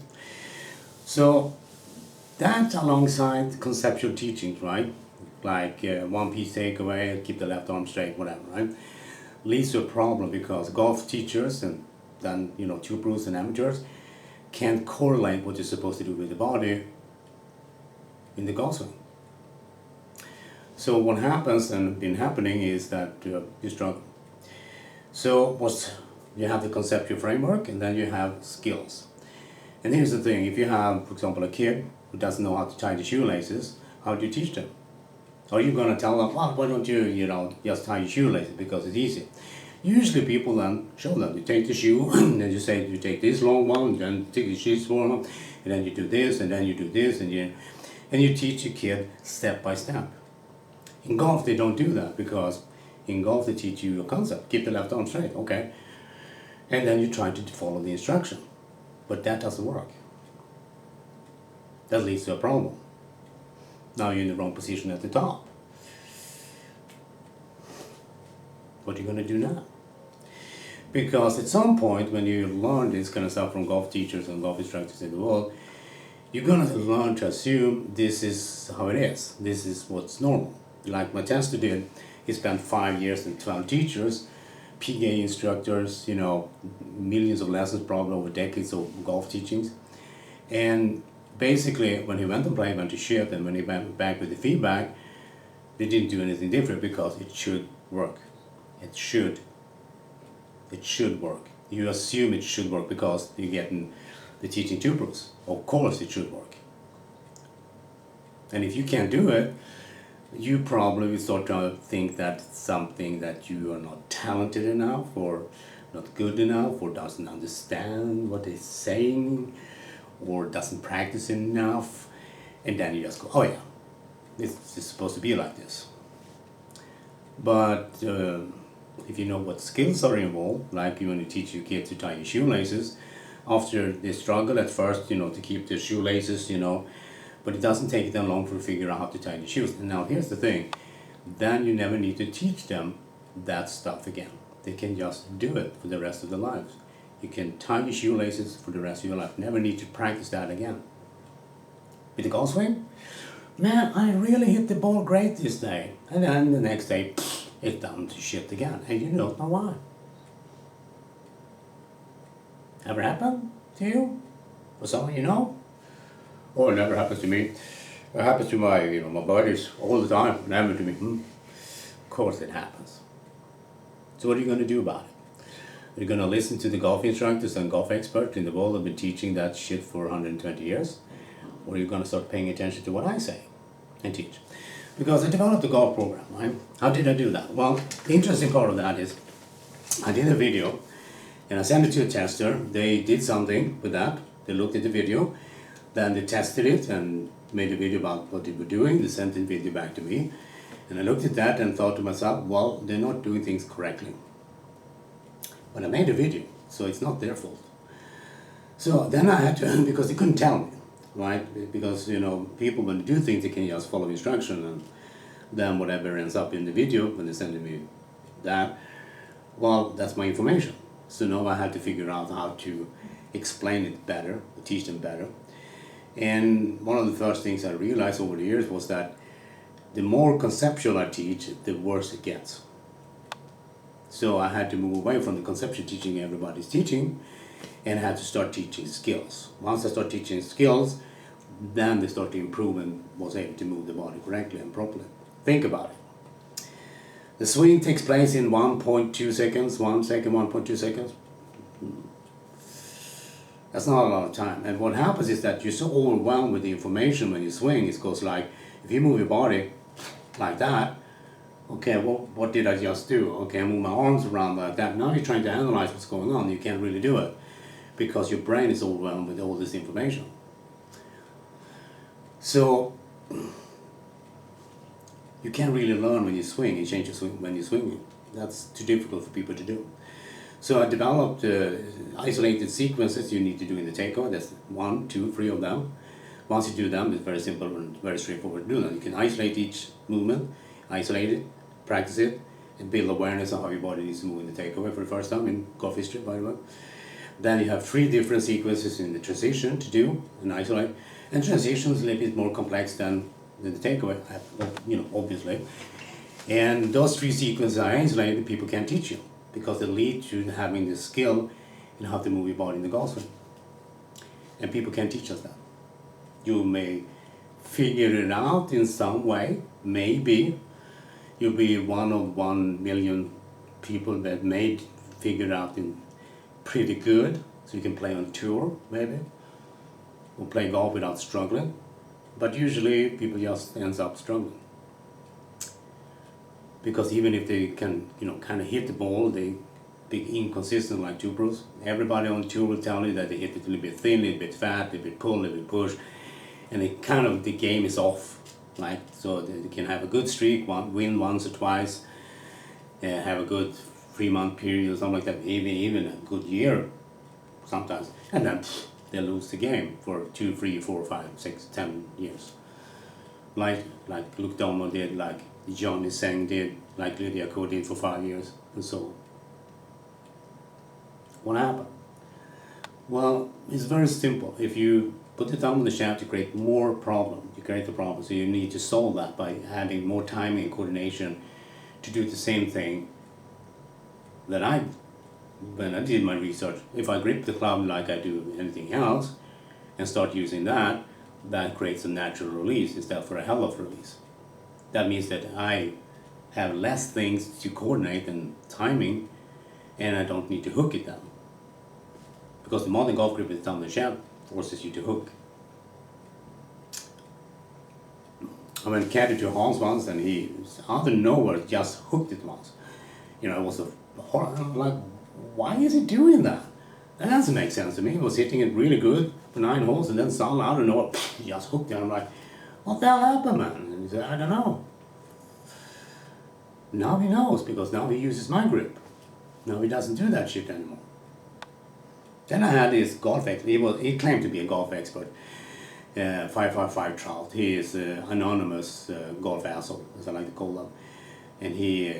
So that alongside conceptual teachings, right? Like one piece takeaway, keep the left arm straight, whatever, right? Leads to a problem because golf teachers and then, true pros and amateurs can't correlate what you're supposed to do with the body in the golf swing. So what happens and been happening is that you struggle. So you have the conceptual framework and then you have skills. And here's the thing, if you have, for example, a kid who doesn't know how to tie the shoelaces, how do you teach them? Are you going to tell them, well, why don't you, just tie your shoelaces because it's easy? Usually people then show them, you take the shoe, and then you say, you take this long one, and then take the small one, and then you do this, and then you do this, and you teach your kid step by step. In golf, they don't do that, because in golf they teach you a concept, keep the left arm straight, okay? And then you try to follow the instruction. But that doesn't work. That leads to a problem. Now you're in the wrong position at the top. What are you going to do now? Because at some point when you learn this kind of stuff from golf teachers and golf instructors in the world, you're going to learn to assume this is how it is. This is what's normal. Like my tester did, he spent 5 years and 12 teachers, PGA instructors, millions of lessons probably over decades of golf teachings. And basically when he went to play, he went to shit, and when he went back with the feedback, they didn't do anything different because it should work. It should work. You assume it should work because you're getting the teaching two pros. Of course it should work. And if you can't do it, you probably will start to think that something that you are not talented enough or not good enough or doesn't understand what they're saying or doesn't practice enough, and then you just go, oh yeah, this is supposed to be like this. But if you know what skills are involved, like you want to teach your kids to tie your shoelaces, after they struggle at first, to keep their shoelaces, but it doesn't take them long to figure out how to tie the shoes. And now here's the thing, then you never need to teach them that stuff again. They can just do it for the rest of their lives. You can tie your shoelaces for the rest of your life. Never need to practice that again. With the golf swing, man, I really hit the ball great this day. And then the next day, it's down to shit again. And you don't know why. Ever happened to you? Or someone you know? Oh, it never happens to me. It happens to my buddies all the time. It happens to me. Of course it happens. So what are you going to do about it? Are you going to listen to the golf instructors and golf experts in the world that have been teaching that shit for 120 years? Or are you going to start paying attention to what I say and teach? Because I developed a golf program, right? How did I do that? Well, the interesting part of that is I did a video and I sent it to a tester. They did something with that. They looked at the video. Then they tested it and made a video about what they were doing. They sent the video back to me. And I looked at that and thought to myself, well, they're not doing things correctly. But I made a video, so it's not their fault. So then I had to, because they couldn't tell me, right? Because, people when they do things, they can just follow instruction, and then whatever ends up in the video, when they send me that, well, that's my information. So now I had to figure out how to explain it better, teach them better. And one of the first things I realized over the years was that the more conceptual I teach, the worse it gets. So I had to move away from the conceptual teaching everybody's teaching and had to start teaching skills. Once I start teaching skills, then they start to improve and was able to move the body correctly and properly. Think about it. The swing takes place in 1.2 seconds, 1 second, 1.2 seconds. That's not a lot of time. And what happens is that you're so overwhelmed with the information when you swing. It goes like, if you move your body like that, okay, well, what did I just do? Okay, I move my arms around like that. Now you're trying to analyze what's going on. You can't really do it because your brain is overwhelmed with all this information. So you can't really learn when you swing. You change your swing when you're swinging. That's too difficult for people to do. So I developed isolated sequences you need to do in the takeover. There's 1, 2, 3 of them. Once you do them, it's very simple and very straightforward to do them. You can isolate each movement, isolate it, practice it, and build awareness of how your body needs to move in the takeover for the first time in golf history, by the way. Then you have 3 different sequences in the transition to do and isolate. And transition is a little bit more complex than the takeaway, obviously. And those 3 sequences are isolated, people can teach you because they lead to having the skill in how to move your body in the golf swing. And people can teach us that. You may figure it out in some way, maybe. You'll be one of 1 million people that may figure it out in pretty good, so you can play on tour, maybe, or play golf without struggling. But usually people just ends up struggling. Because even if they can, kind of hit the ball, they be inconsistent like tour pros. Everybody on tour will tell you that they hit it a little bit thin, a little bit fat, a little bit pull, a little bit push, and the game is off. Right? So they can have a good streak, win once or twice, have a good 3-month period or something like that, even a good year sometimes, and then they lose the game for 2, 3, 4, 5, 6, 10 years. Like Luke Domo did, like Johnny Seng did, like Lydia Ko did for 5 years, and so. What happened? Well, it's very simple. If you put the thumb on the shaft, you create more problem. You create the problem, so you need to solve that by having more timing and coordination to do the same thing that when I did my research. If I grip the club like I do anything else and start using that, that creates a natural release instead for a hell of a release. That means that I have less things to coordinate and timing, and I don't need to hook it down. Because the modern golf grip with the thumb on the shaft forces you to hook. I went caddy to Hans once, and he, out of nowhere, just hooked it once. It was I'm like, why is he doing that? That doesn't make sense to me. He was hitting it really good for 9 holes, and then suddenly, out of nowhere, he just hooked it. I'm like, what the hell happened, man? And he said, I don't know. Now he knows, because now he uses my grip. Now he doesn't do that shit anymore. Then I had this golf expert. He claimed to be a golf expert. 555 Trout. He is an anonymous golf asshole, as I like to call them. And he,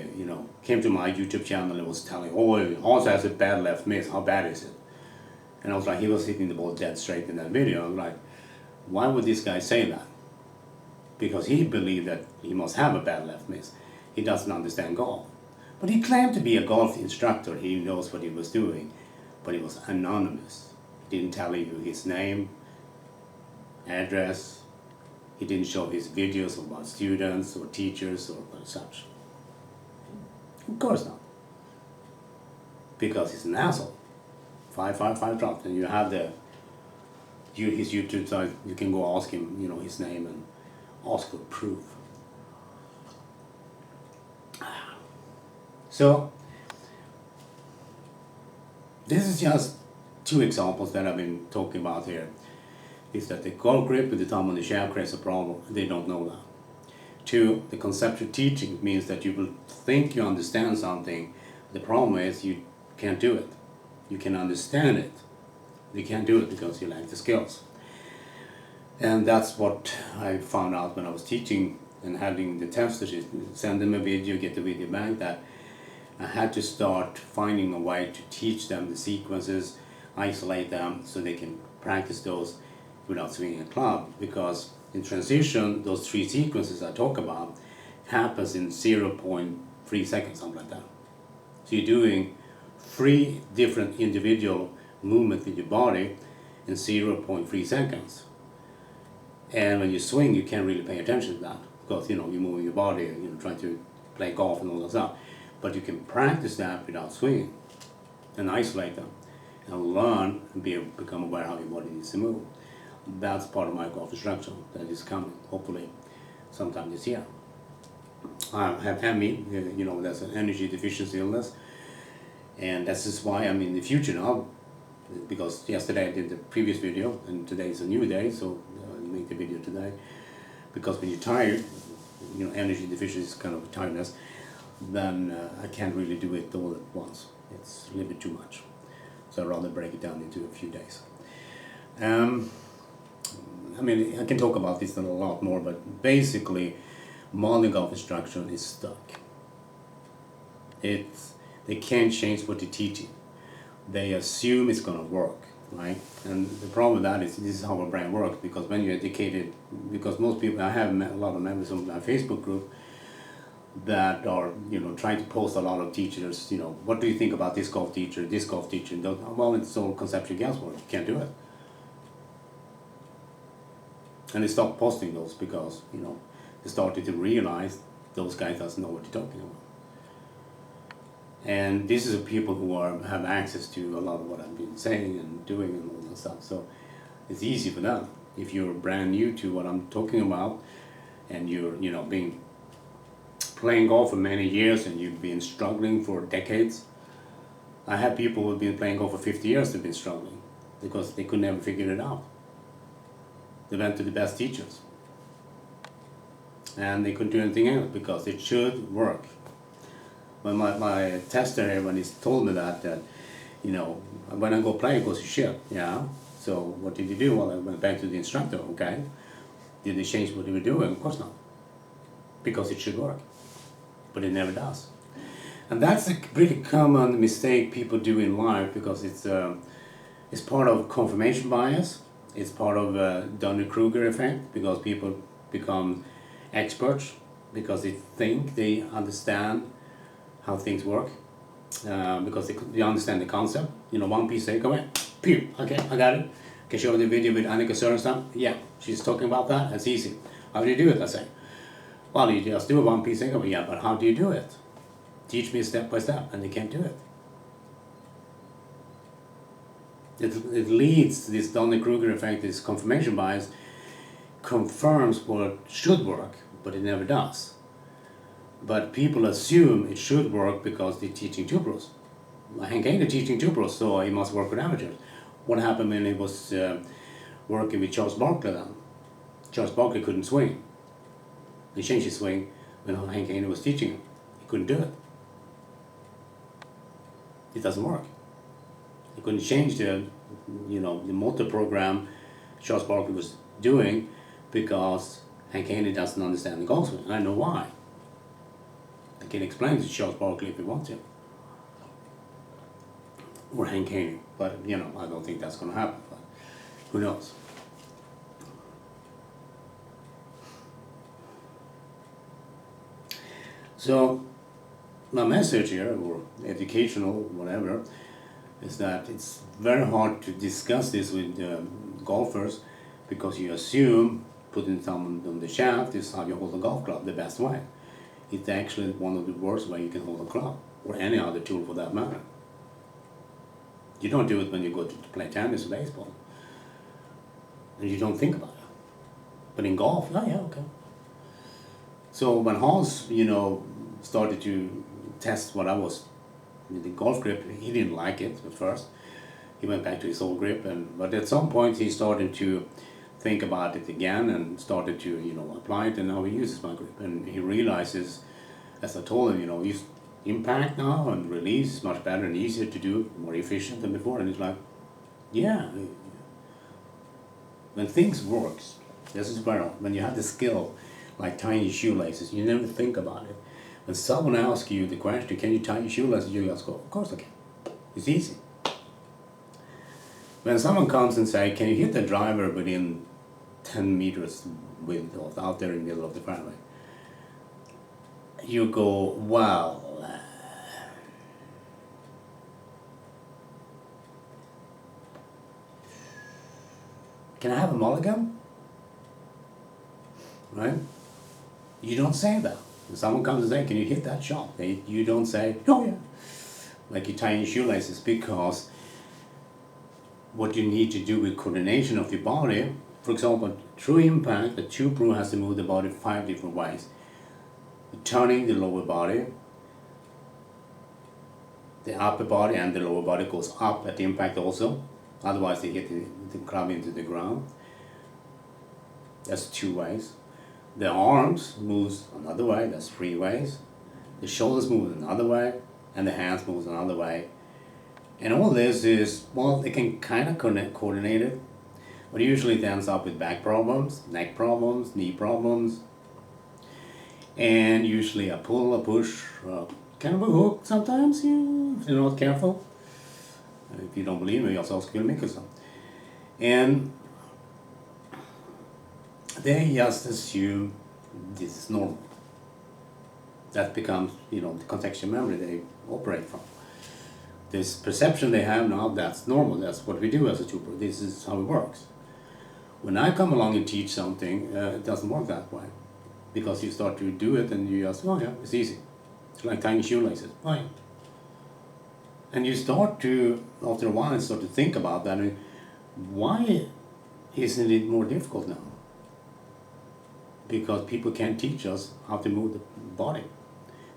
came to my YouTube channel and was telling, Hans has a bad left miss. How bad is it? And I was like, he was hitting the ball dead straight in that video. I was like, why would this guy say that? Because he believed that he must have a bad left miss. He doesn't understand golf. But he claimed to be a golf instructor. He knows what he was doing. But he was anonymous. He didn't tell you his name, address. He didn't show his videos about students or teachers or such. Of course not. Because he's an asshole. 555 dropped, and you have his YouTube site. You can go ask him, his name and ask for proof. So this is just 2 examples that I've been talking about here. Is that the golf grip with the thumb on the shaft creates a problem. They don't know that. 2, the conceptual teaching means that you will think you understand something. The problem is you can't do it. You can understand it. You can't do it because you lack the skills. And that's what I found out when I was teaching and having the testers. Send them a video, get the video back, that I had to start finding a way to teach them the sequences, isolate them so they can practice those without swinging a club. Because in transition, those 3 sequences I talk about happens in 0.3 seconds, something like that. So you're doing 3 different individual movement in your body in 0.3 seconds. And when you swing, you can't really pay attention to that because you're moving your body and trying to play golf and all that stuff. But you can practice that without swinging and isolate them and learn and become aware how your body needs to move. That's part of my golf instruction that is coming, hopefully, sometime this year. I have ME, that's an energy deficiency illness, and that's just why I'm in the future now, because yesterday I did the previous video, and today is a new day, so I make the video today. Because when you're tired, energy deficiency is kind of tiredness, then I can't really do it all at once. It's a little bit too much. So I'd rather break it down into a few days. I can talk about this a lot more, but basically, modern golf instruction is stuck. They can't change what they're teaching. They assume it's going to work, right? And the problem with that is this is how our brain works, because when you're educated, because most people, I have a lot of members of my Facebook group that are, trying to post a lot of teachers, what do you think about this golf teacher? Well, it's all conceptual guesswork. You can't do it. And they stopped posting those because, they started to realize those guys doesn't know what they're talking about. And this is people who have access to a lot of what I've been saying and doing and all that stuff. So it's easy for them. If you're brand new to what I'm talking about and you're, been playing golf for many years and you've been struggling for decades. I have people who've been playing golf for 50 years who've been struggling because they could never figure it out. They went to the best teachers. And they couldn't do anything else because it should work. When my tester here, when he told me that, when I go play, it goes to shit. Yeah. So what did you do? Well, I went back to the instructor. Okay. Did they change what they were doing? Of course not. Because it should work. But it never does. And that's a pretty common mistake people do in life because it's part of confirmation bias. It's part of Dunning-Kruger effect because people become experts because they think they understand how things work because they understand the concept. One piece they go in, pew, okay, I got it. Can show the video with Annika Sörenstam. Yeah, she's talking about that. That's easy. How do you do it? I say. Well, you just do a one piece takeaway. Yeah, but how do you do it? Teach me step by step, and they can't do it. It leads to this Dunning-Kruger effect, this confirmation bias, confirms what should work, but it never does. But people assume it should work because they're teaching two pros. Hank Hainer teaching two pros, so he must work with amateurs. What happened when he was working with Charles Barkley then? Charles Barkley couldn't swing. He changed his swing when Hank Hainer was teaching him. He couldn't do it. It doesn't work. He couldn't change the motor program Charles Barkley was doing because Hank Hainer doesn't understand the golf swing. I know why. I can explain to Charles Barkley if you want to. Or Hank Hainer. But, I don't think that's going to happen. But who knows? So, my message here, or educational, whatever, is that it's very hard to discuss this with golfers because you assume putting someone on the shaft is how you hold a golf club the best way. It's actually one of the worst way you can hold a club, or any other tool for that matter. You don't do it when you go to play tennis or baseball. And you don't think about it. But in golf, yeah, okay. So when Hans, started to test what I was with the golf grip, he didn't like it at first. He went back to his old grip, but at some point he started to think about it again and started to apply it, and now he uses my grip. And he realizes, as I told him, use impact now and release is much better and easier to do, more efficient than before. And he's like, yeah. When things works, this is where when you have the skill, like tying your shoelaces, you never think about it. When someone asks you the question, can you tie your shoelaces? You just go, of course I can. It's easy. When someone comes and says, can you hit the driver within 10 meters width out there in the middle of the fairway? You go, wow. can I have a mulligan? Right? You don't say that. If someone comes and says, can you hit that shot? You don't say, oh yeah. Like you tie your shoelaces, because what you need to do with coordination of your body, for example, through impact, the tube room has to move the body 5 different ways. Turning the lower body, the upper body and the lower body goes up at the impact also. Otherwise they hit the club into the ground. That's 2 ways. The arms moves another way, that's 3 ways. The shoulders move another way, and the hands moves another way. And all this is, well, they can kind of coordinate it, but usually it ends up with back problems, neck problems, knee problems, and usually a pull, a push, kind of a hook sometimes, if you're not careful. If you don't believe me, yourself skulle mycket så. And they just assume this is normal. That becomes, the contextual memory they operate from. This perception they have now, that's normal, that's what we do as a tuber, this is how it works. When I come along and teach something, it doesn't work that way. Because you start to do it and you just, oh yeah, it's easy. It's like tying shoelaces, oh yeah. And you start to, after a while, start to think about that. I mean, why isn't it more difficult now? Because people can't teach us how to move the body.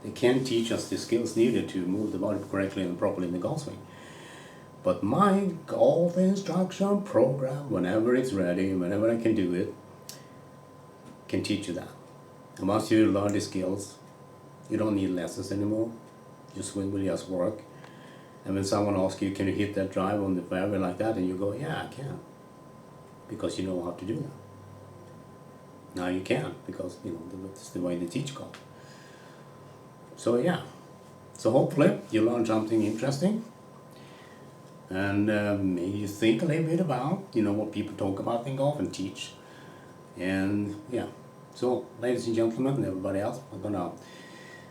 They can't teach us the skills needed to move the body correctly and properly in the golf swing. But my golf instruction program, whenever it's ready, whenever I can do it, can teach you that. And once you learn the skills, you don't need lessons anymore. Your swing will just work. And when someone asks you, can you hit that drive on the fairway like that? And you go, yeah, I can. Because you know how to do that. Now you can, because that's the way they teach golf. So yeah, so hopefully you learn something interesting, and maybe you think a little bit about what people talk about in golf and teach. And yeah, so ladies and gentlemen and everybody else, I'm gonna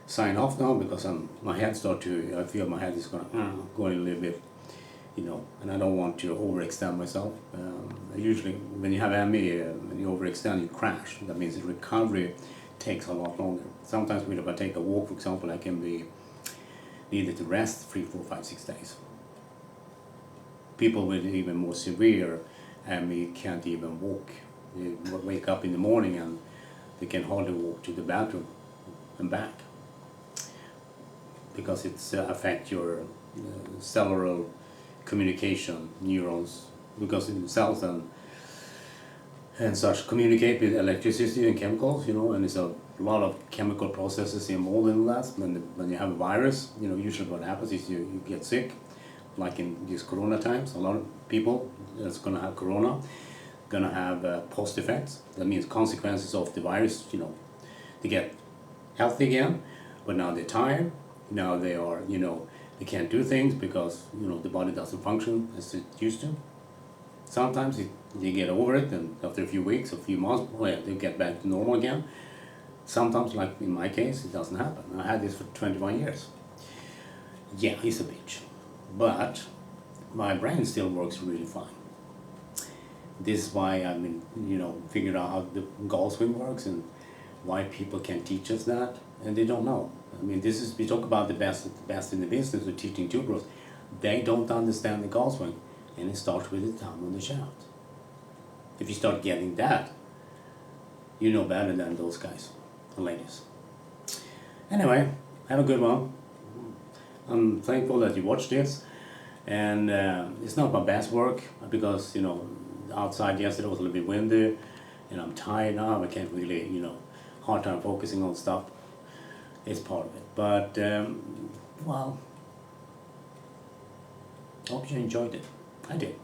sign off now, because I feel my head is gonna going a little bit, and I don't want to overextend myself. Usually when you have ME, when you overextend, you crash. That means the recovery takes a lot longer. Sometimes if I take a walk, for example, I can be needed to rest 3, 4, 5, 6 days. People with even more severe ME can't even walk. They wake up in the morning and they can hardly walk to the bathroom and back, because it's affect your cellular communication neurons, because the cells and such communicate with electricity and chemicals, and there's a lot of chemical processes involved in that. When you have a virus, usually what happens is you get sick, like in these corona times. A lot of people that's going to have corona going to have post effects. That means consequences of the virus, they get healthy again, but now they're tired, now they are, they can't do things because, the body doesn't function as it used to. Sometimes they get over it, and after a few weeks, a few months, they get back to normal again. Sometimes, like in my case, it doesn't happen. I had this for 21 years. Yeah, it's a bitch. But my brain still works really fine. This is why I figured out how the golf swing works and why people can teach us that, and they don't know. We talk about the best in the business of teaching two pros. They don't understand the golf swing, and it starts with the thumb on the shaft. If you start getting that, you know better than those guys and ladies. Anyway, have a good one. I'm thankful that you watched this, and it's not my best work because outside yesterday was a little bit windy, and I'm tired now. I can't really hard time focusing on stuff. It's part of it, but well, hope you enjoyed it. I did.